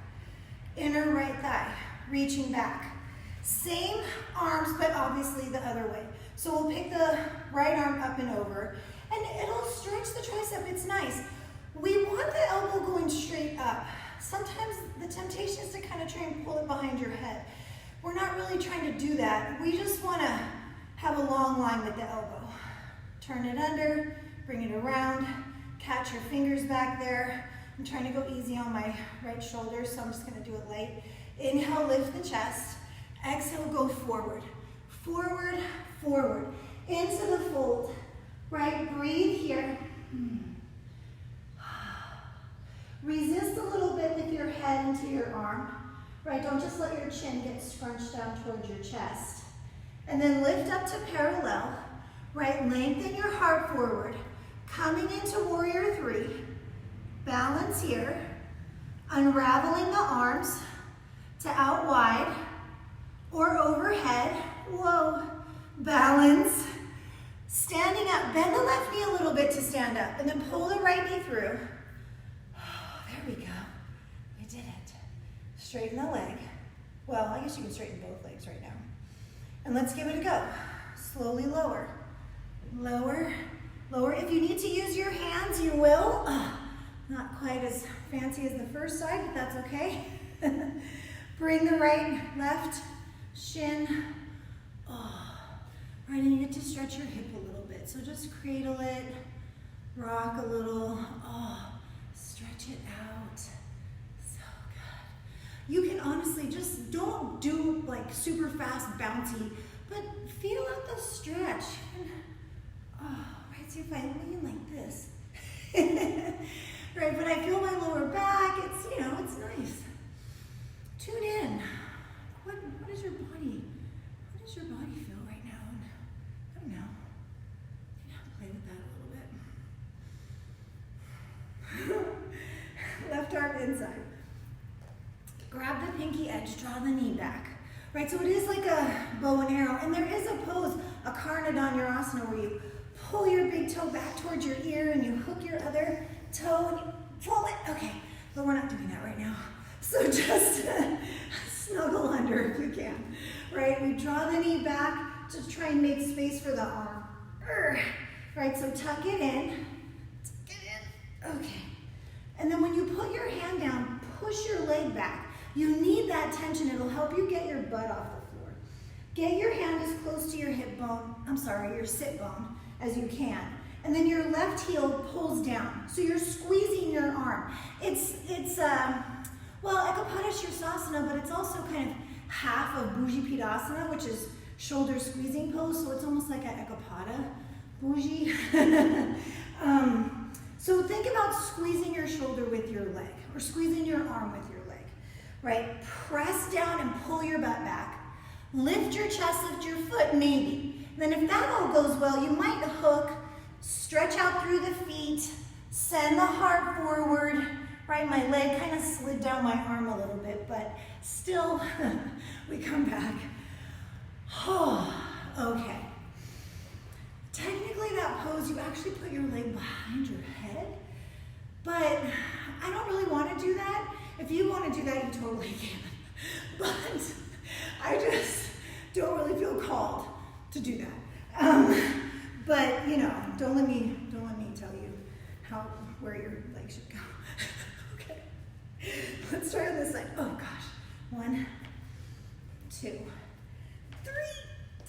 Inner right thigh. Reaching back. Same arms, but obviously the other way. So we'll pick the right arm up and over, and it'll stretch the tricep. It's nice. We want the elbow going straight up. Sometimes the temptation is to kind of try and pull it behind your head. We're not really trying to do that. We just want to have a long line with the elbow. Turn it under, bring it around, catch your fingers back there. I'm trying to go easy on my right shoulder, so I'm just going to do it light. Inhale, lift the chest. Exhale, go forward. Forward, forward. Into the fold. Right, breathe here. Resist a little bit with your head into your arm. Right, don't just let your chin get scrunched down towards your chest. And then lift up to parallel. Right, lengthen your heart forward. Coming into warrior 3. Balance here. Unraveling the arms to out wide or overhead. Whoa. Balance. Standing up. Bend the left knee a little bit to stand up. And then pull the right knee through. There we go. You did it. Straighten the leg. Well, I guess you can straighten both legs right now. And let's give it a go. Slowly lower. Lower. Lower. If you need to use your hands, you will. Not quite as fancy as the first side, but that's okay. Bring the right, left shin. Right, and you get to stretch your hip a little bit. So just cradle it, rock a little. Stretch it out. So good. You can honestly just don't do like super fast, bouncy, but feel out the stretch. Right, so if I lean like this, right, but I feel my lower back, it's, you know, it's nice. Tune in. What is your body? What does your body feel right now? I don't know. Play with that a little bit. Left arm inside. Grab the pinky edge, draw the knee back. Right, so it is like a bow and arrow, and there is a pose, a Karnadanurasana, where you pull your big toe back towards your ear and you hook your other toe and you pull it. Okay, but we're not doing that right now. So just snuggle under if you can. Right, we draw the knee back to try and make space for the arm. Right, so tuck it in. Tuck it in. Okay. And then when you put your hand down, push your leg back. You need that tension. It'll help you get your butt off the floor. Get your hand as close to your hip bone, your sit bone, as you can. And then your left heel pulls down. So you're squeezing your arm. It's Ekapada Shirsasana, but it's also kind of half of Bhujipidasana, which is shoulder squeezing pose. So it's almost like an Ekapada bougie. So think about squeezing your shoulder with your leg, or squeezing your arm with your leg, right? Press down and pull your butt back. Lift your chest, lift your foot, maybe. Then if that all goes well, you might hook, stretch out through the feet, send the heart forward, right? My leg kind of slid down my arm a little bit, but still, we come back. Oh, okay. Technically that pose, you actually put your leg behind your head, but I don't really want to do that. If you want to do that, you totally can. But I just don't really feel called to do that. But you know, don't let me tell you where your leg should go. Okay. Let's start on this side. Oh gosh. 1, 2, 3.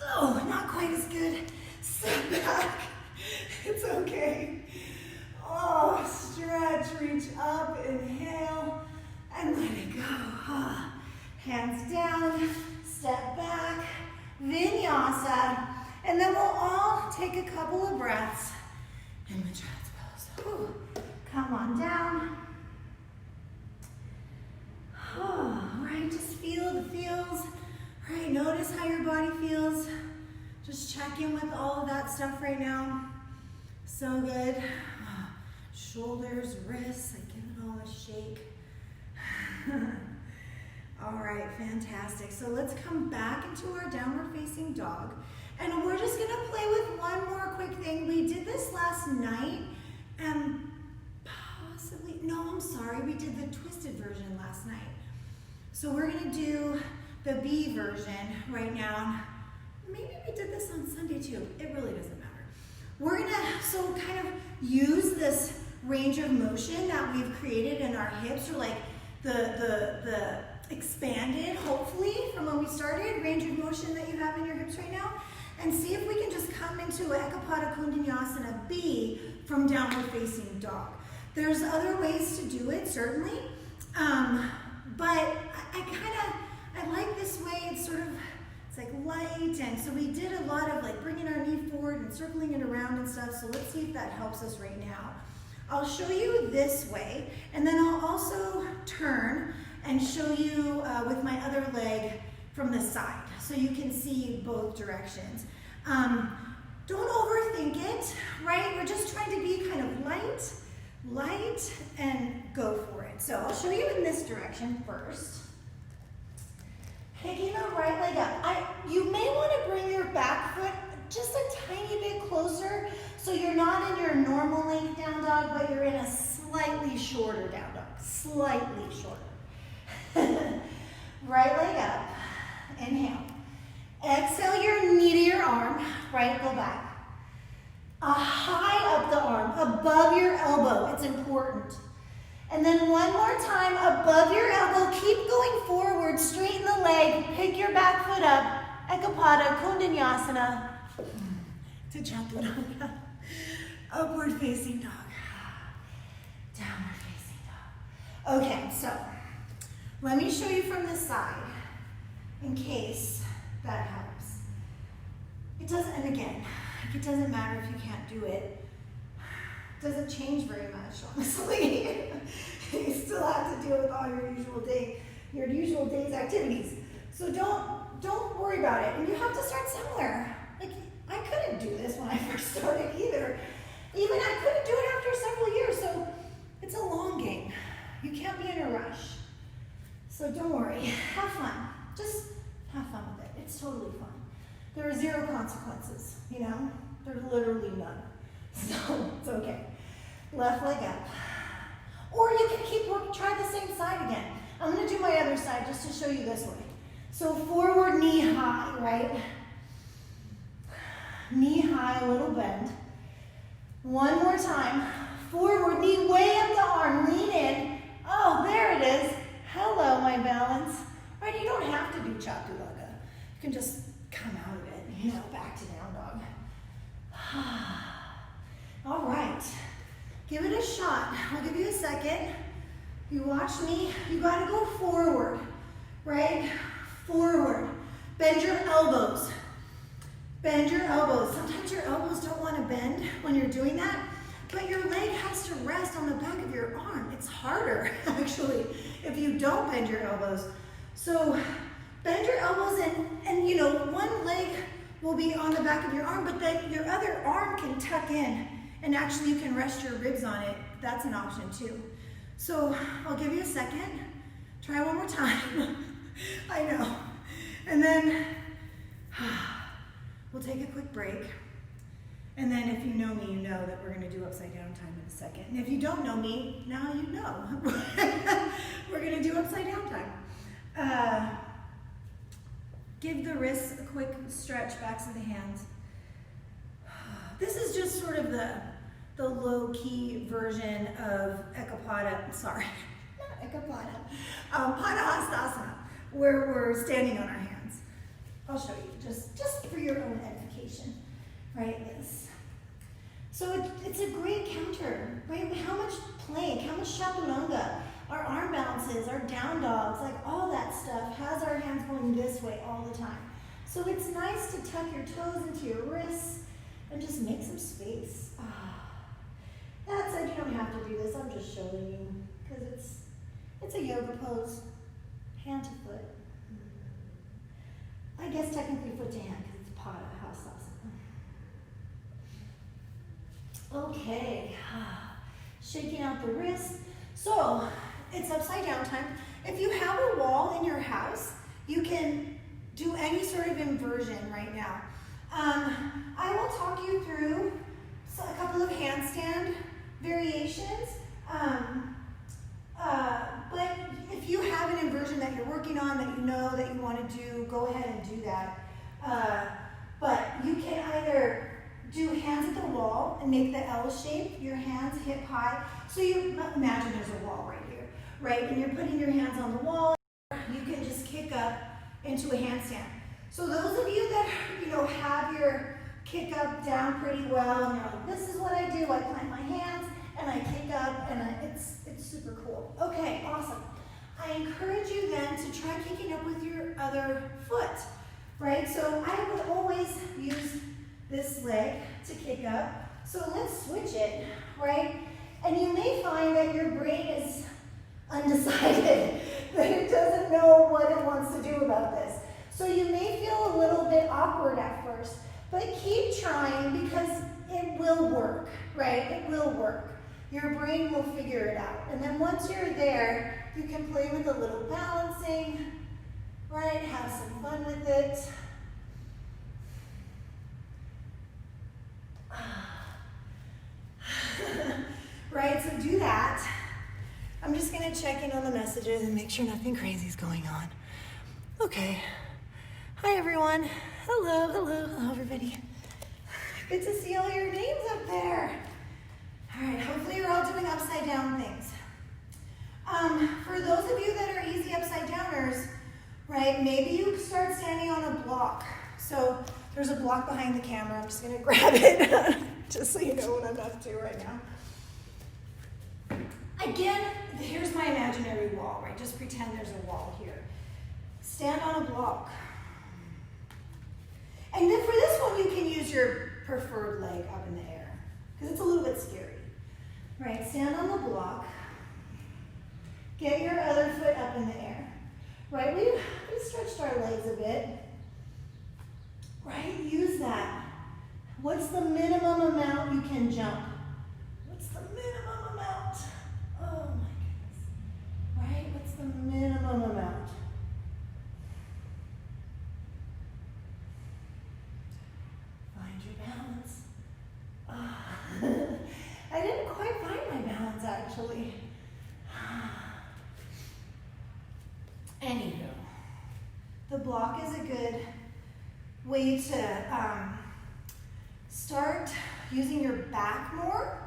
Oh, not quite as good. Step back. It's okay. Oh, stretch, reach up, inhale, and let it go. Hands down, step back, Vinyasa, and then we'll all take a couple of breaths in the child's pose. Whew. Come on down. Oh, right, just feel the feels. Right, notice how your body feels. Just check in with all of that stuff right now. So good. Shoulders, wrists, I give it all a shake. All right, fantastic. So let's come back into our downward facing dog. And we're just gonna play with one more quick thing. We did this last night, and we did the twisted version last night. So we're gonna do the B version right now. Maybe we did this on Sunday too. It really doesn't matter. We're gonna kind of use this range of motion that we've created in our hips, or like the expanded, hopefully, from when we started, range of motion that you have in your hips right now, and see if we can just come into Ekapada Kundanyasana B from downward facing dog. There's other ways to do it, certainly, but I like this way. It's like light, and so we did a lot of like bringing our knee forward and circling it around and stuff, so let's see if that helps us right now. I'll show you this way, and then I'll also turn and show you with my other leg from the side, so you can see both directions. Don't overthink it, right? We're just trying to be kind of light, and go for it. So I'll show you in this direction first. Picking the right leg up. You may want to bring your back foot just a tiny bit closer, so you're not in your normal length down dog, but you're in a slightly shorter down dog, slightly shorter. Right leg up, inhale. Exhale your knee to your arm, right, go back. High up the arm, above your elbow, it's important. And then one more time, above your elbow, keep going forward, straighten the leg, pick your back foot up, Ekapada Kundanyasana to Chaturanga. Upward facing dog, downward facing dog. Okay, so let me show you from the side in case that helps. It doesn't, and again, it doesn't matter if you can't do it. It doesn't change very much, honestly. You still have to deal with all your usual day's activities. So don't worry about it. And you have to start somewhere. Like, I couldn't do this when I first started either. Even I couldn't do it after several years. So it's a long game. You can't be in a rush. So don't worry. Have fun. Just have fun with it. It's totally fun. There are 0 consequences, you know? There's literally none. So it's okay. Left leg up. Or you can try the same side again. I'm gonna do my other side just to show you this way. So forward knee high, right? Knee high, a little bend. One more time. Forward knee way up the arm, lean in. Oh, there it is. Hello, my balance. Right, you don't have to do Chaturanga. You can just come out of it, you know, back to down dog. All right, give it a shot. I'll give you a second. You watch me. You gotta go forward, right? Forward. Bend your elbows. Bend your elbows. Sometimes your elbows don't want to bend when you're doing that, but your leg has to rest on the back of your arm. It's harder, actually, if you don't bend your elbows. So bend your elbows and you know, one leg will be on the back of your arm, but then your other arm can tuck in and actually you can rest your ribs on it. That's an option too. So I'll give you a second. Try one more time. I know. And then we'll take a quick break. And then if you know me, you know that we're going to do upside down time in a second. And if you don't know me, now you know. We're going to do upside down time. Give the wrists a quick stretch, backs of the hands. This is just sort of the low-key version of Ekapada, sorry, not Ekapada, Padahastasana, where we're standing on our hands. I'll show you, just for your own edification, right, this. So it's a great counter, right? How much plank, how much chaturanga, our arm balances, our down dogs, like all that stuff has our hands going this way all the time. So it's nice to tuck your toes into your wrists and just make some space. That said, you don't have to do this. I'm just showing you because it's a yoga pose, hand to foot. I guess technically foot to hand because it's Padahastasana. Okay, shaking out the wrists. So it's upside down time. If you have a wall in your house, you can do any sort of inversion right now. I will talk you through a couple of handstand variations. But if you have an inversion that you're working on that you know that you want to do, go ahead and do that. But you can either do hands at the wall and make the L shape, your hands hip high. So you imagine there's a wall right here, right? And you're putting your hands on the wall. You can just kick up into a handstand. So those of you that, you know, have your kick up down pretty well, and you're like, this is what I do. I plant my hands and I kick up, and it's super cool. Okay, awesome. I encourage you then to try kicking up with your other foot, right? So I would always use this leg to kick up. So let's switch it, right? And you may find that your brain is undecided, that it doesn't know what it wants to do about this. So you may feel a little bit awkward at first, but keep trying because it will work, right? It will work. Your brain will figure it out. And then once you're there, you can play with a little balancing, right? Have some fun with it. Right, so do that. I'm just gonna check in on the messages and make sure nothing crazy is going on. Okay. Hi everyone. Hello everybody. Good to see all your names up there. All right, hopefully you're all doing upside down things. For those of you that are easy upside downers, right, maybe you start standing on a block. So there's a block behind the camera. I'm just gonna grab it just so you know what I'm up to right now. Again, here's my imaginary wall, right? Just pretend there's a wall here. Stand on a block. And then for this one, you can use your preferred leg up in the air because it's a little bit scary. Right, stand on the block. Get your other foot up in the air. Right, we stretched our legs a bit. Right, use that. What's the minimum amount you can jump? What's the minimum amount? Oh my goodness. Right, what's the minimum amount? Find your balance. I didn't quite find my balance actually. Anywho, the block is a good way to start using your back more,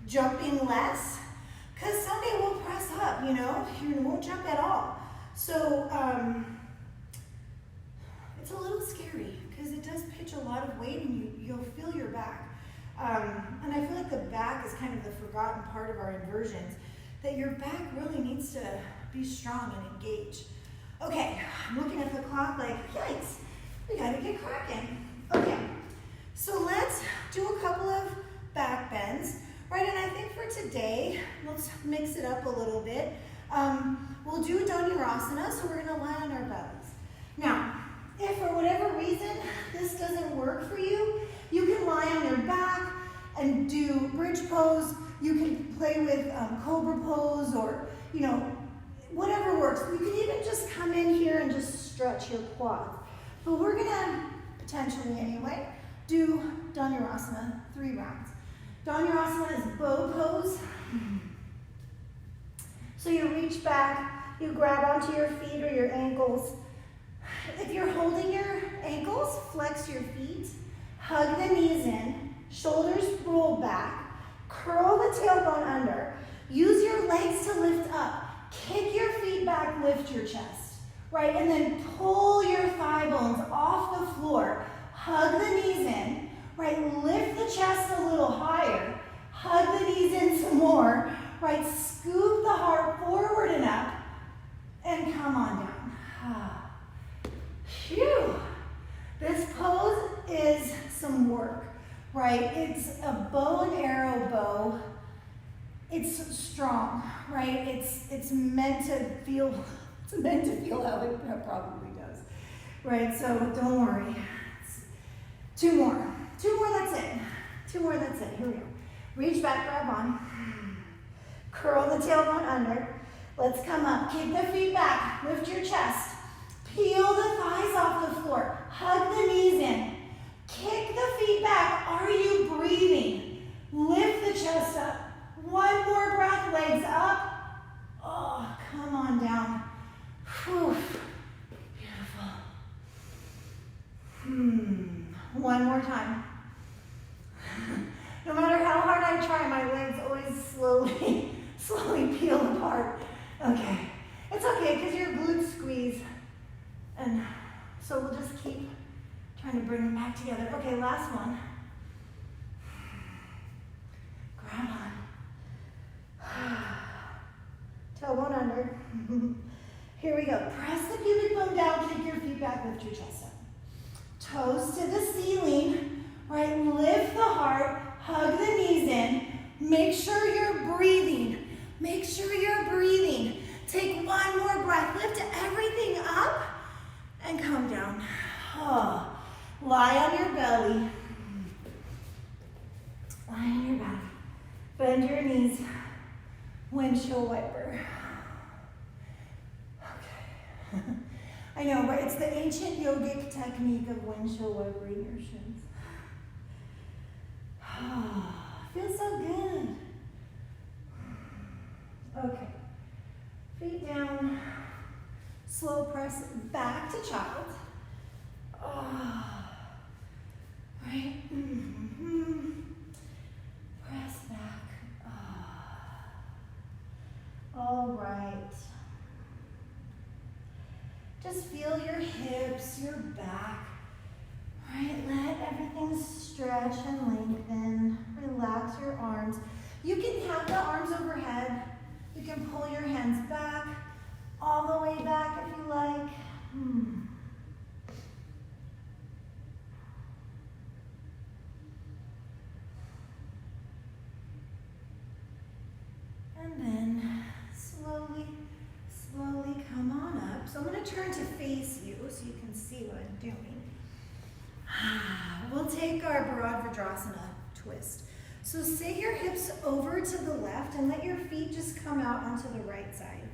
jumping less, because someday we'll press up, you know, you won't jump at all. So it's a little scary because it does pitch a lot of weight and you'll feel your back. And I feel like the back is kind of the forgotten part of our inversions, that your back really needs to be strong and engage. Okay, I'm looking at the clock like, yikes, we gotta get cracking. Okay, so let's do a couple of back bends, right? And I think for today, let's mix it up a little bit. We'll do Dhanurasana, so we're gonna lie on our bellies. Now, if for whatever reason this doesn't work for you, you can lie on your back and do bridge pose. You can play with cobra pose, or, you know, whatever works. You can even just come in here and just stretch your quads. But we're gonna, potentially anyway, do Dhanurasana 3 rounds. Dhanurasana is bow pose. So you reach back, you grab onto your feet or your ankles. If you're holding your ankles, flex your feet, hug the knees in, shoulders roll back, curl the tailbone under. Use your legs to lift up. Kick your feet back, lift your chest, right? And then pull your thigh bones off the floor. Hug the knees in, right? Lift the chest a little higher. Hug the knees in some more, right? Scoop the heart forward and up, and come on down. Phew. This pose is some work, right? It's a bow and arrow bow. It's strong, right? It's meant to feel, how it probably does, right? So don't worry. Two more, that's it. 2 more, that's it. Here we go. Reach back, grab on. Curl the tailbone under. Let's come up. Kick the feet back. Lift your chest. Peel the thighs off the floor. Hug the knees in. Kick the feet back. Are you breathing? Lift the chest up. 1 more breath, legs up. Oh, come on down. Whew. Beautiful. 1 more time. No matter how hard I try, my legs always slowly peel apart. Okay. It's okay, because your glutes squeeze. And so we'll just keep trying to bring them back together. Okay, last one. Grab on. Tailbone under. Here we go. Press the pubic bone down, kick your feet back, lift your chest up. Toes to the ceiling, right? Lift the heart, hug the knees in. Make sure you're breathing. Make sure you're breathing. Take 1 more breath. Lift everything up and come down. Oh. Lie on your belly. Lie on your belly. Bend your knees. Windshield wiper. Okay. I know, but it's the ancient yogic technique of windshield wipering your shins. Feels so good. Okay. Feet down. Slow press back to child. Right? Press back. All right. Just feel your hips, your back. Right? Let everything stretch and lengthen. Relax your arms. You can have the arms overhead. You can pull your hands back, all the way back if you like. And then slowly come on up. So I'm going to turn to face you so you can see what I'm doing. We'll take our Bharadvajrasana twist. So sit your hips over to the left and let your feet just come out onto the right side.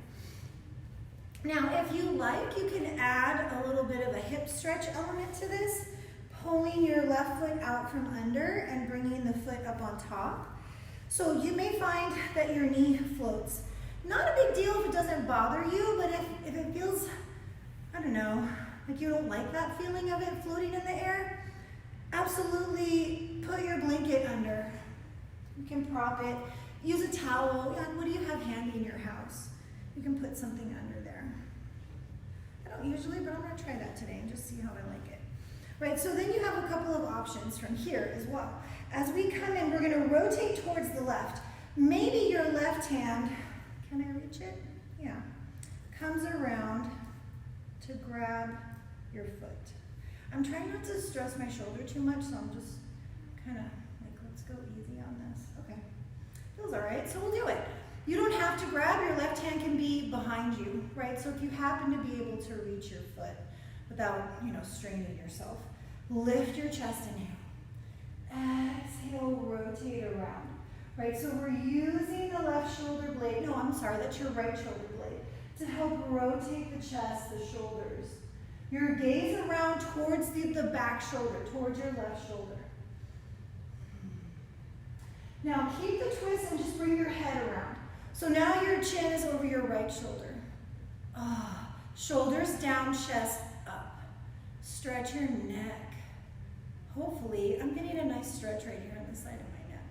Now, if you like, you can add a little bit of a hip stretch element to this, pulling your left foot out from under and bringing the foot up on top. So you may find that your knee floats. Not a big deal if it doesn't bother you, but if it feels, I don't know, like you don't like that feeling of it floating in the air, absolutely put your blanket under. You can prop it, use a towel. What do you have handy in your house? You can put something under there. I don't usually, but I'm gonna try that today and just see how I like it. Right, so then you have a couple of options from here as well. As we come in, we're gonna rotate towards the left. Maybe your left hand, can I reach it? Yeah, comes around to grab your foot. I'm trying not to stress my shoulder too much, so I'm just kind of like, let's go easy on this. Okay, feels all right, so we'll do it. You don't have to grab, your left hand can be behind you, right? So if you happen to be able to reach your foot without, straining yourself, lift your chest, inhale. Exhale, rotate around, right? So we're using the left shoulder blade, that's your right shoulder blade, to help rotate the chest, the shoulders. Your gaze around towards the back shoulder, towards your left shoulder. Now keep the twist and just bring your head around. So now your chin is over your right shoulder. Shoulders down, chest up. Stretch your neck. Hopefully, I'm getting a nice stretch right here on the side of my neck.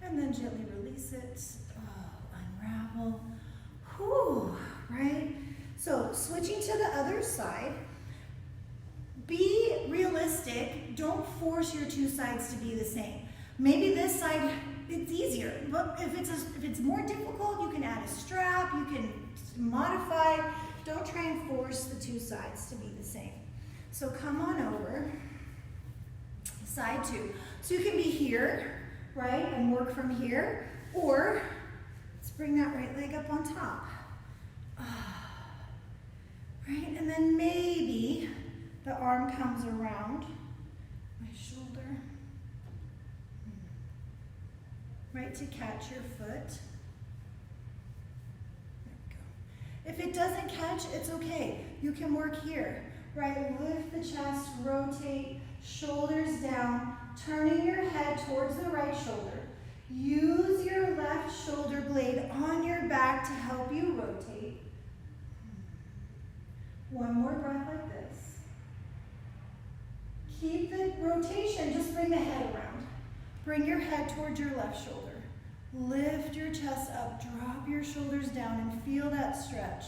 And then gently release it. Unravel. Whew, right? So switching to the other side. Be realistic. Don't force your two sides to be the same. Maybe this side, it's easier, but if it's more difficult, you can add a strap, you can modify. Don't try and force the two sides to be the same. So come on over, side two. So you can be here, right, and work from here, or let's bring that right leg up on top. Right, and then maybe the arm comes around my shoulder. Right, to catch your foot. There we go. If it doesn't catch, it's okay. You can work here, right? Lift the chest, rotate, shoulders down, turning your head towards the right shoulder. Use your left shoulder blade on your back to help you rotate. One more breath like this. Keep the rotation, just bring the head around. Bring your head towards your left shoulder. Lift your chest up, drop your shoulders down, and feel that stretch.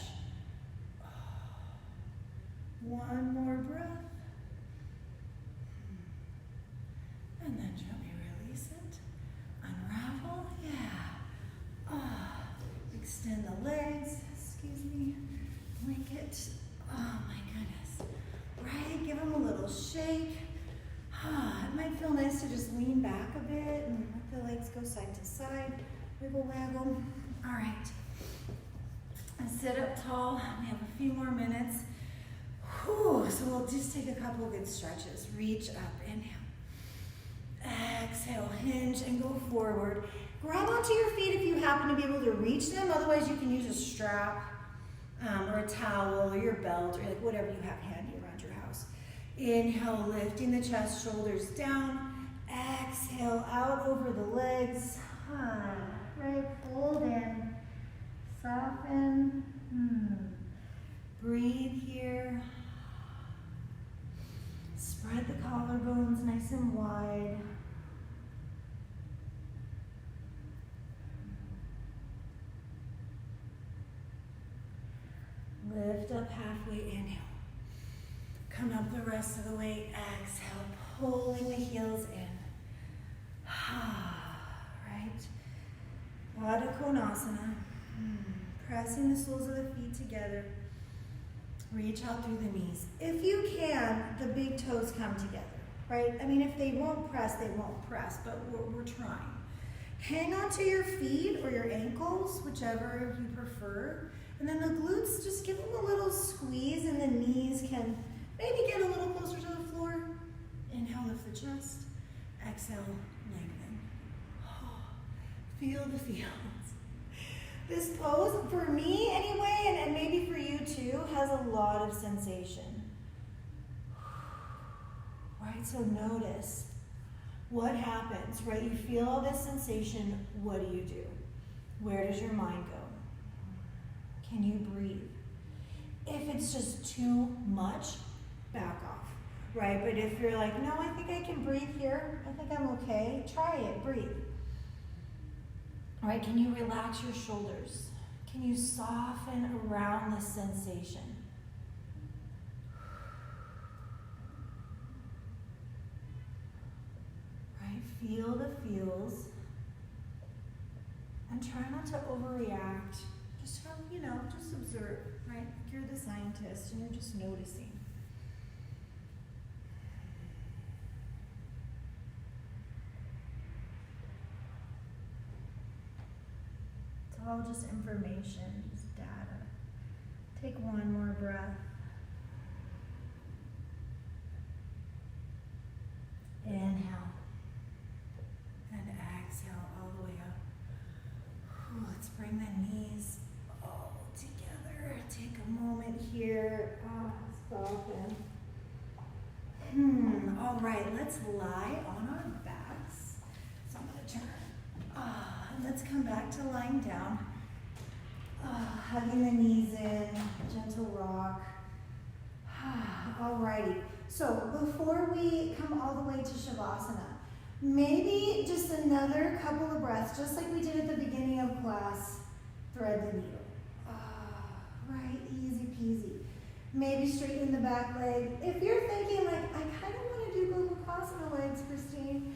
One more breath. And then gently release it. Unravel, yeah. Extend the legs, excuse me. Blanket, oh my goodness. Right, give them a little shake. It might feel nice to just lean back a bit and let the legs go side to side. Wiggle, waggle. All right. And sit up tall. We have a few more minutes. Whew. So we'll just take a couple of good stretches. Reach up, inhale. Exhale, hinge and go forward. Grab onto your feet if you happen to be able to reach them. Otherwise, you can use a strap or a towel or your belt or like whatever you have handy around your house. Inhale, lifting the chest, shoulders down. Exhale, out over the legs. Right, fold in. Soften. Breathe here. Spread the collarbones nice and wide. Lift up halfway, inhale. Come up the rest of the way, exhale, pulling the heels in. Right? Baddha Konasana. Pressing the soles of the feet together. Reach out through the knees. If you can, the big toes come together, right? I mean, if they won't press, they won't press, but we're trying. Hang onto your feet or your ankles, whichever you prefer. And then the glutes, just give them a little squeeze and the knees can maybe get a little closer to the floor. Inhale, lift the chest. Exhale, lengthen. Feel the feels. This pose, for me anyway, and maybe for you too, has a lot of sensation. Right, so notice what happens, right? You feel all this sensation, what do you do? Where does your mind go? Can you breathe? If it's just too much, back off, right? But if you're like, no, I think I can breathe here, I think I'm okay, try it, breathe. All right, can you relax your shoulders? Can you soften around the sensation? Right, feel the feels and try not to overreact. Just from, you know, just observe, right? Like you're the scientist and you're just noticing. It's all just information, just data. Take one more breath. Inhale. And exhale all the way up. Whew, let's bring the knees all together. Take a moment here. Soften. All right, let's lie on our backs. So I'm going to turn. And let's come back to lying down. Hugging the knees in, gentle rock. Alrighty, so before we come all the way to Shavasana, maybe just another couple of breaths, just like we did at the beginning of class, thread the needle. Right, easy peasy. Maybe straighten the back leg. If you're thinking like, I kind of want to do Gomukhasana legs, Christine,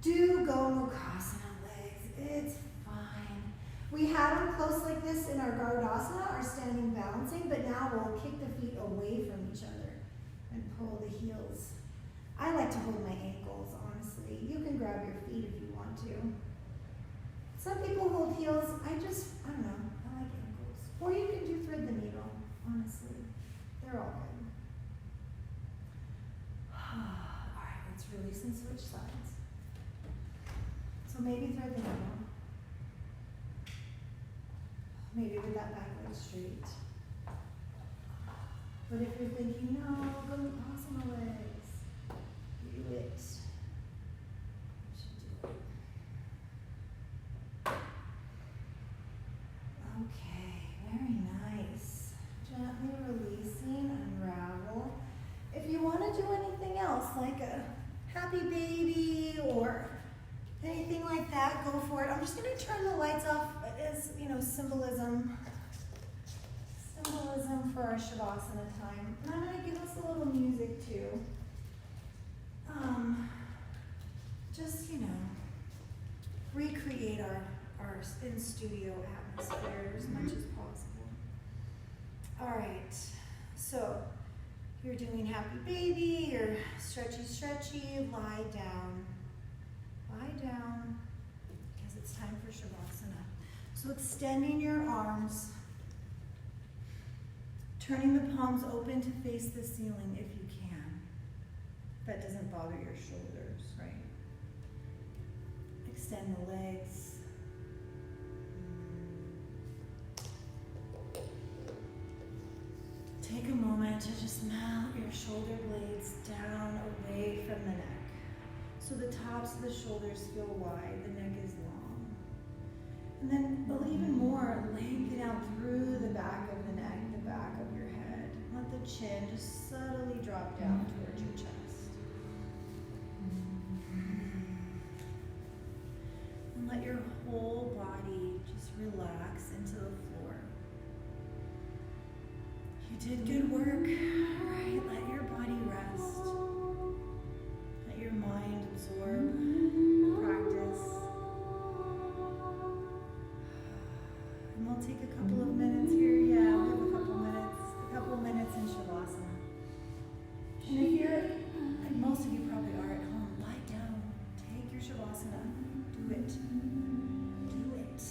do Gomukhasana legs, it's fine. We had them close like this in our Gardasana, our standing balancing, but now we'll kick the feet away from each other and pull the heels. I like to hold my ankles, honestly. You can grab your feet if you want to. Some people hold heels. I don't know, I like ankles. Or you can do thread the needle, honestly. They're all good. All right, let's release and switch sides. So maybe thread the needle. Maybe with that back leg straight. But if you're thinking, no, go to Gomukhasana legs, do it. You should do it. Okay, very nice. Gently releasing, unravel. If you want to do anything else, like a happy baby or anything like that, go for it. I'm just going to turn the lights off as, you know, symbolism for our Shavasana time. And I'm going to give us a little music too. Just, you know, recreate our in-studio atmosphere as much as possible. All right, so you're doing happy baby, you're stretchy, lie down. Lie down, because it's time for Shavasana. So extending your arms, turning the palms open to face the ceiling if you can. That doesn't bother your shoulders, right? Extend the legs. Take a moment to just mount your shoulder blades down away from the neck. So the tops of the shoulders feel wide, the neck is long. And then even more, lengthen out through the back of the neck, the back of your head. Let the chin just subtly drop down towards your chest. And let your whole body just relax into the floor. You did good work, right? Let your body rest. Let your mind absorb practice. And we'll take a couple of minutes here. Yeah, we have a couple of minutes in Shavasana. And if you're, like most of you probably are at home, lie down. Take your Shavasana. Do it. Do it.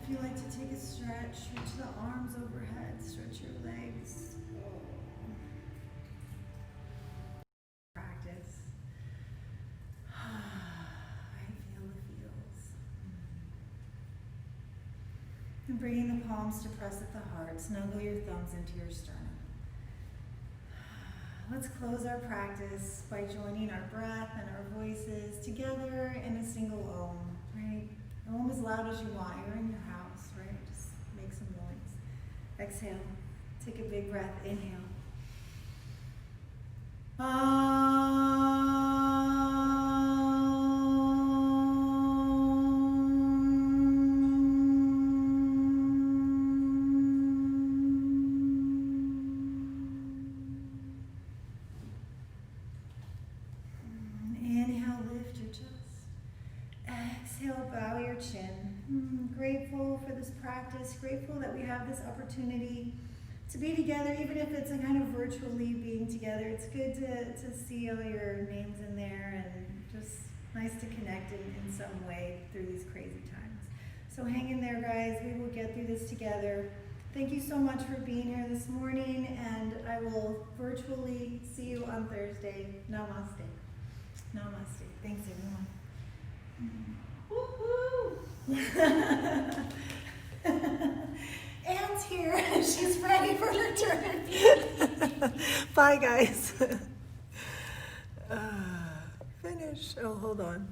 If you like to take a stretch, reach the arms overhead, stretch your legs. Practice. I feel the feels. And bringing the palms to press at the heart, snuggle your thumbs into your sternum. Let's close our practice by joining our breath and our voices together in a single Om, right? Om as loud as you want. You're in your house, right? Just make some noise. Exhale. Take a big breath. Inhale. Inhale, lift your chest. Exhale, bow your chin. Grateful for this practice, grateful that we have this opportunity to be together, even if it's a kind of virtually being together. It's good to see all your names in there, and just nice to connect in some way through these crazy times. So hang in there, guys. We will get through this together. Thank you so much for being here this morning, and I will virtually see you on Thursday. Namaste. Namaste. Thanks, everyone. Woohoo! Anne's here. She's ready for her turn. Bye, guys. Finish. Oh, hold on.